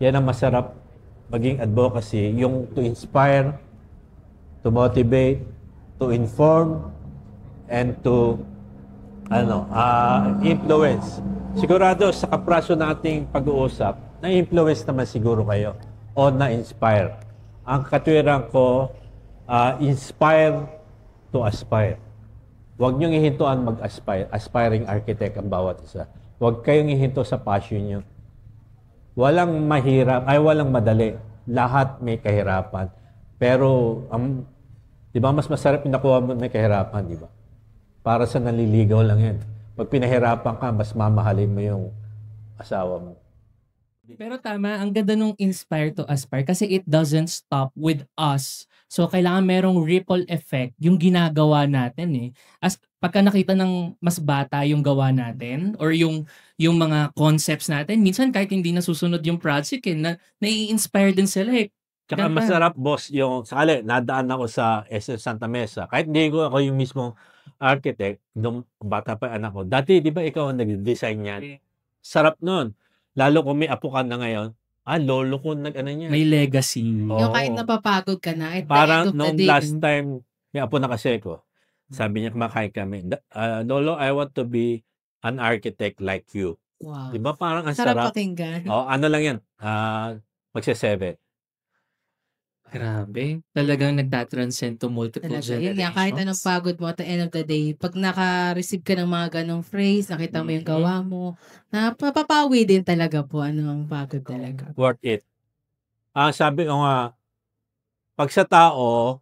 Yan ang masarap maging advocacy, yung to inspire, to motivate, to inform, and to influence. Sigurado sa kapraso nating pag-uusap, na-influence naman siguro kayo o na-inspire. Ang katwiran ko, inspire to aspire. Huwag niyong ihintuan mag-aspire. Aspiring architect ang bawat isa. Huwag kayong ihinto sa passion niyo. Walang walang madali. Lahat may kahirapan. Pero, di ba, mas masarap yung nakuha mo may kahirapan, di ba? Para sa naliligaw lang yan. Pag pinahirapan ka, mas mamahalin mo yung asawa mo. Pero tama, ang ganda nung inspire to aspire kasi it doesn't stop with us. So, kailangan merong ripple effect yung ginagawa natin As pagka nakita ng mas bata yung gawa natin or yung mga concepts natin, minsan kahit hindi nasusunod yung project nai-inspire din sila Tsaka masarap, boss, yung sakali, nadaan ako sa SM Santa Mesa. Kahit hindi ako yung mismong architect, nung bata pa anak ko. Dati, di ba ikaw ang nag-design yan? Sarap nun. Lalo kung may apo ka na ngayon, lolo ko niya. May legacy. Yung kahit napapagod ka na, at Parang the end of the noong day, last time, may apo na kasi ko. Sabi niya, kumakain kami. Lolo, I want to be an architect like you. wow. Di ba parang ang Sarap sarap? pakinggan. Ano lang yan? Magse-7. Grabe. Talagang nagtatranscend to multiple Talaga. generations. Yun nga, kahit anong pagod mo at the end of the day, pag naka-receive ka ng mga ganong phrase, nakita mo yung gawa mo, napapawi din talaga po ang pagod talaga. Worth it. Sabi ko nga, pag sa tao,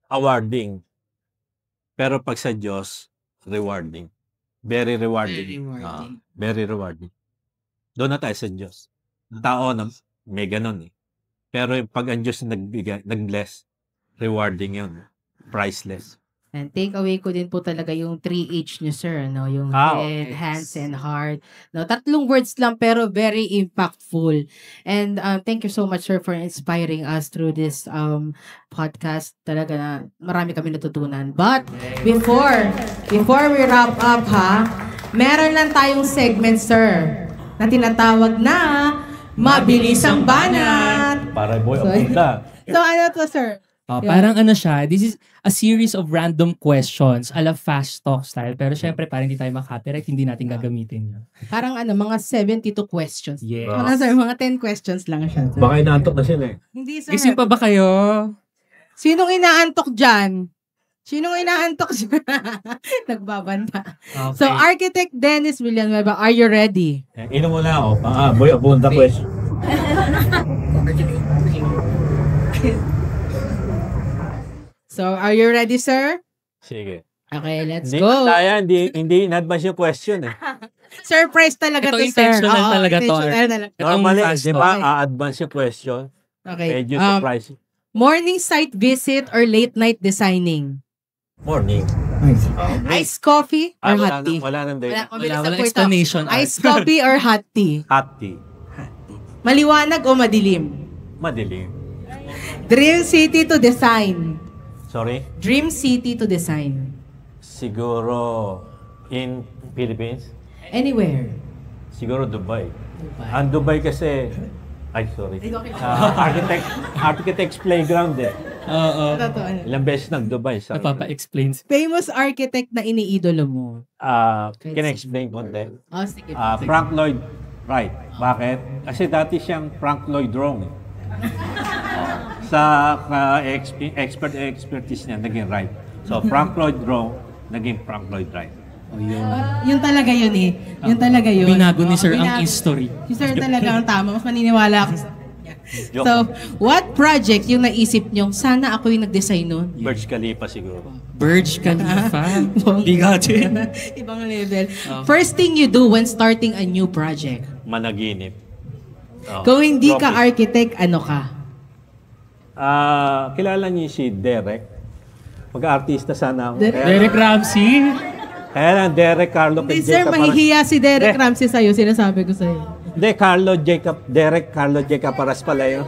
awarding. Pero pag sa Diyos, rewarding. Very rewarding. Very rewarding. Very rewarding. Doon na tayo sa Diyos. Tao na may ganon Pero pag ang Diyos nagbigay, nag-bless, rewarding yun. priceless. And take away ko din po talaga yung 3H niyo, sir. No? Yung head, hands, and heart. No? 3 words lang pero very impactful. And thank you so much, sir, for inspiring us through this podcast. Talaga na marami kami natutunan. But before we wrap up, meron lang tayong segment, sir, na tinatawag na Mabilis ang Banat. Para boy, abunda. So ano to, sir? Parang siya, this is a series of random questions ala fast talk style. Pero syempre, parang hindi tayo makapirect, hindi natin gagamitin yun. Parang mga 72 questions. Yes. Sir, mga 10 questions lang siya. Sir. Baka inaantok na sila Hindi, sir. Gising pa ba kayo? Sinong inaantok dyan? Sinong inaantok dyan? Nagbabanta. Okay. So, Architect Dennis Villanueva, are you ready? Inom mo na ako. Boy, abunda question. So, are you ready, sir? Sige. Okay, let's Hindi go. hindi in-advance yung question Surprise talaga Ito, to, sir. intentional Oo, talaga to. intentional talaga. Normally, fast di ba, talk. a-advance yung question. Okay. Medyo surprising. Morning site visit or late night designing? Morning. Iced coffee or hot tea? Wala nang date. Walang explanation. Iced coffee or hot tea? Hot tea. Maliwanag o madilim? Madilim. Dream city to design. Sorry? Dream city to design. Siguro in Philippines. Anywhere. Siguro Dubai. Dubai. Ang Dubai kasi, sorry. Architect's playground Oo. Totoo. Ilang beses nag-Dubai. Napapa-explain. Famous architect na iniidolo mo. Can I explain konti? Oh, sige. Frank Lloyd Wright. Bakit? Kasi dati siyang Frank Lloyd Wrong. Sa expertise niya, naging right. So, Frank Lloyd Wrong, naging Frank Lloyd Right. Yun talaga yun eh. Yun talaga yun. Binago ni Sir ang Binago. history. Si Sir talaga ang tama. Mas maniniwala ako sa Joke. So, what project yung naisip nyo, sana ako yung nag-design nun? Burj Khalifa siguro. Burj Khalifa. Bigatin. Ibang level. First thing you do when starting a new project? Managinip. Kung hindi ka Trophy. architect, ano ka? Kilala niyo si Derek? Mag-artista sana ako. Derek? Derek Ramsey. Kaya lang, Derek, Carlo, Hindi, Jacob. sir, mahihiya si Derek Eh. Ramsey sa'yo. Sinasabi ko sa'yo. Hindi, Derek, Carlo, Jacob Paras pala yun.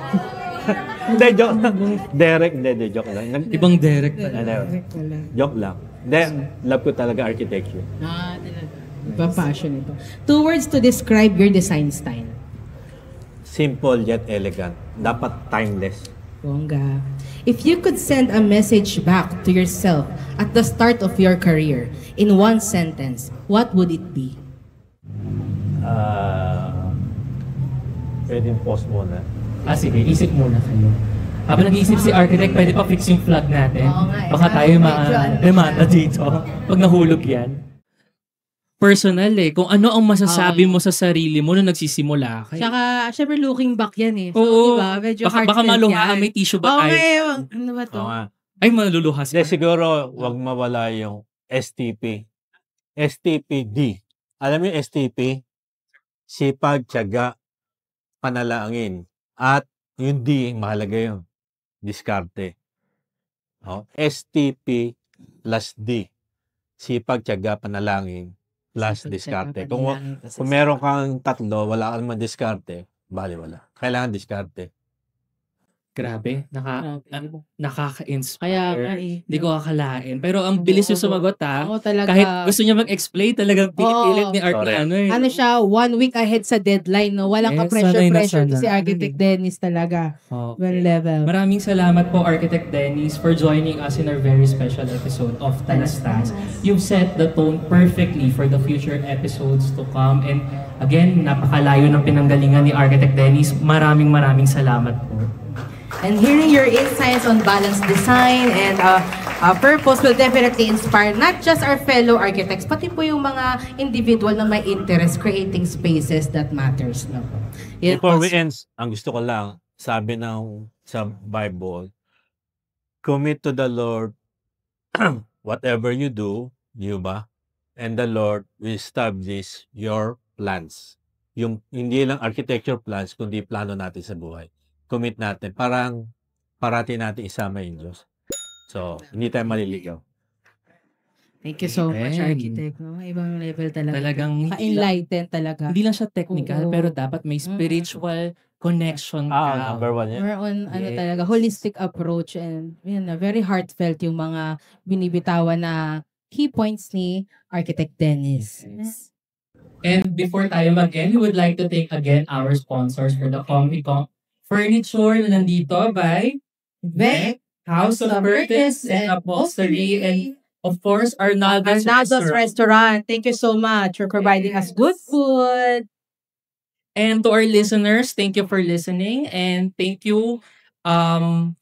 Hindi, joke lang. Derek, hindi, joke lang. Ibang Derek. Joke lang. Hindi, love ko talaga architecture. Talaga. Ibang passion ito. 2 words to describe your design style. Simple yet elegant. Dapat timeless. Bongga. If you could send a message back to yourself at the start of your career in 1 sentence, what would it be? Pwedeng pause muna. Sige, isip muna kayo. Habang nag-iisip si architect, pwede pa fix yung flag natin. Oo nga eh. Baka tayo Medyo ano ma-demanda dito. Pag nahulog yan. Personal kung ano ang masasabi mo sa sarili mo nung nagsisimula ka. Tsaka, syempre looking back yan eh. So, Oo. diba, medyo Baka heartfelt maluha, yan. may tissue ba Oo tayo? nga eh. Ano ba to? Oo nga. Ay, maluluha Hindi, siya. siguro, wag mawala yung STP. STPD. Alam mo yung STP? Sipag, tiyaga, panalangin. At yung D, mahalaga yun. Diskarte. STP plus D. Sipag, tiyaga, panalangin plus diskarte. Kung meron kang 3, wala kang naman diskarte, bali wala. Kailangan diskarte. Grabe. Nakaka-inspire. Kaya nga eh. Hindi ko akalain. Pero ang bilis yung sumagot Oo, talaga. Kahit gusto niya mag-explain, talagang pinipilit ni Art Sorry. na Ano siya, 1 week ahead sa deadline, no? Walang sanay na ka-pressure siya si na. Architect Dennis talaga. Okay. Well level. Maraming salamat po, Architect Dennis, for joining us in our very special episode of Talastas. You've set the tone perfectly for the future episodes to come. And again, napakalayo ng pinanggalingan ni Architect Dennis. Maraming salamat po. And hearing your insights on balanced design and purpose will definitely inspire not just our fellow architects, pati po yung mga individual na may interest creating spaces that matters. No? Yan Before po. we end, ang gusto ko lang, sabi ng sa Bible, commit to the Lord whatever you do, di ba? And the Lord will establish your plans. Yung hindi lang architecture plans, kundi plano natin sa buhay. Commit natin. Parang parati natin isama yung Diyos. So, hindi tayo maliligaw. Thank you so much, Amen. Architect. No? Ibang level talaga. Talagang Ka-enlighten talaga. hindi lang siya technical, Oo. pero dapat may spiritual connection ka. Number one yan. More on ano Yes. talaga, holistic approach and yun na, very heartfelt yung mga binibitawan na key points ni Architect Dennis. Yes. And before tayo mag-end, we would like to thank again our sponsors for the Comic-Con Furniture na nandito by Vec, House of Curtis and Upholstery, and of course, Arnaldo's Restaurant. Thank you so much for providing us good food. And to our listeners, thank you for listening and thank you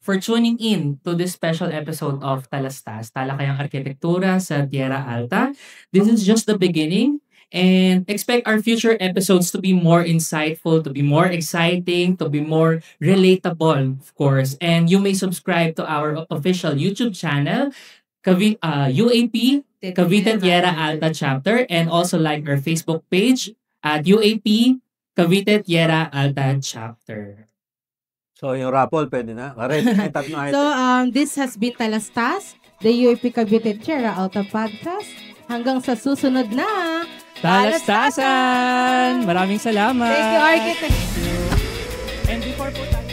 for tuning in to this special episode of Talastas, Talakayang Arkitektura sa Tierra Alta. This is just the beginning and expect our future episodes to be more insightful, to be more exciting, to be more relatable, of course. And you may subscribe to our official YouTube channel, UAP, Cavite Tierra Alta Chapter, and also like our Facebook page at UAP Cavite Tierra Alta Chapter. So, yung raffle, pwede na. Ready na yung tatlong So, item. this has been Talastas, the UAP Cavite Tierra Alta Podcast. Hanggang sa susunod na Talastasan! Maraming salamat! Thank you, Architect. And before po tayo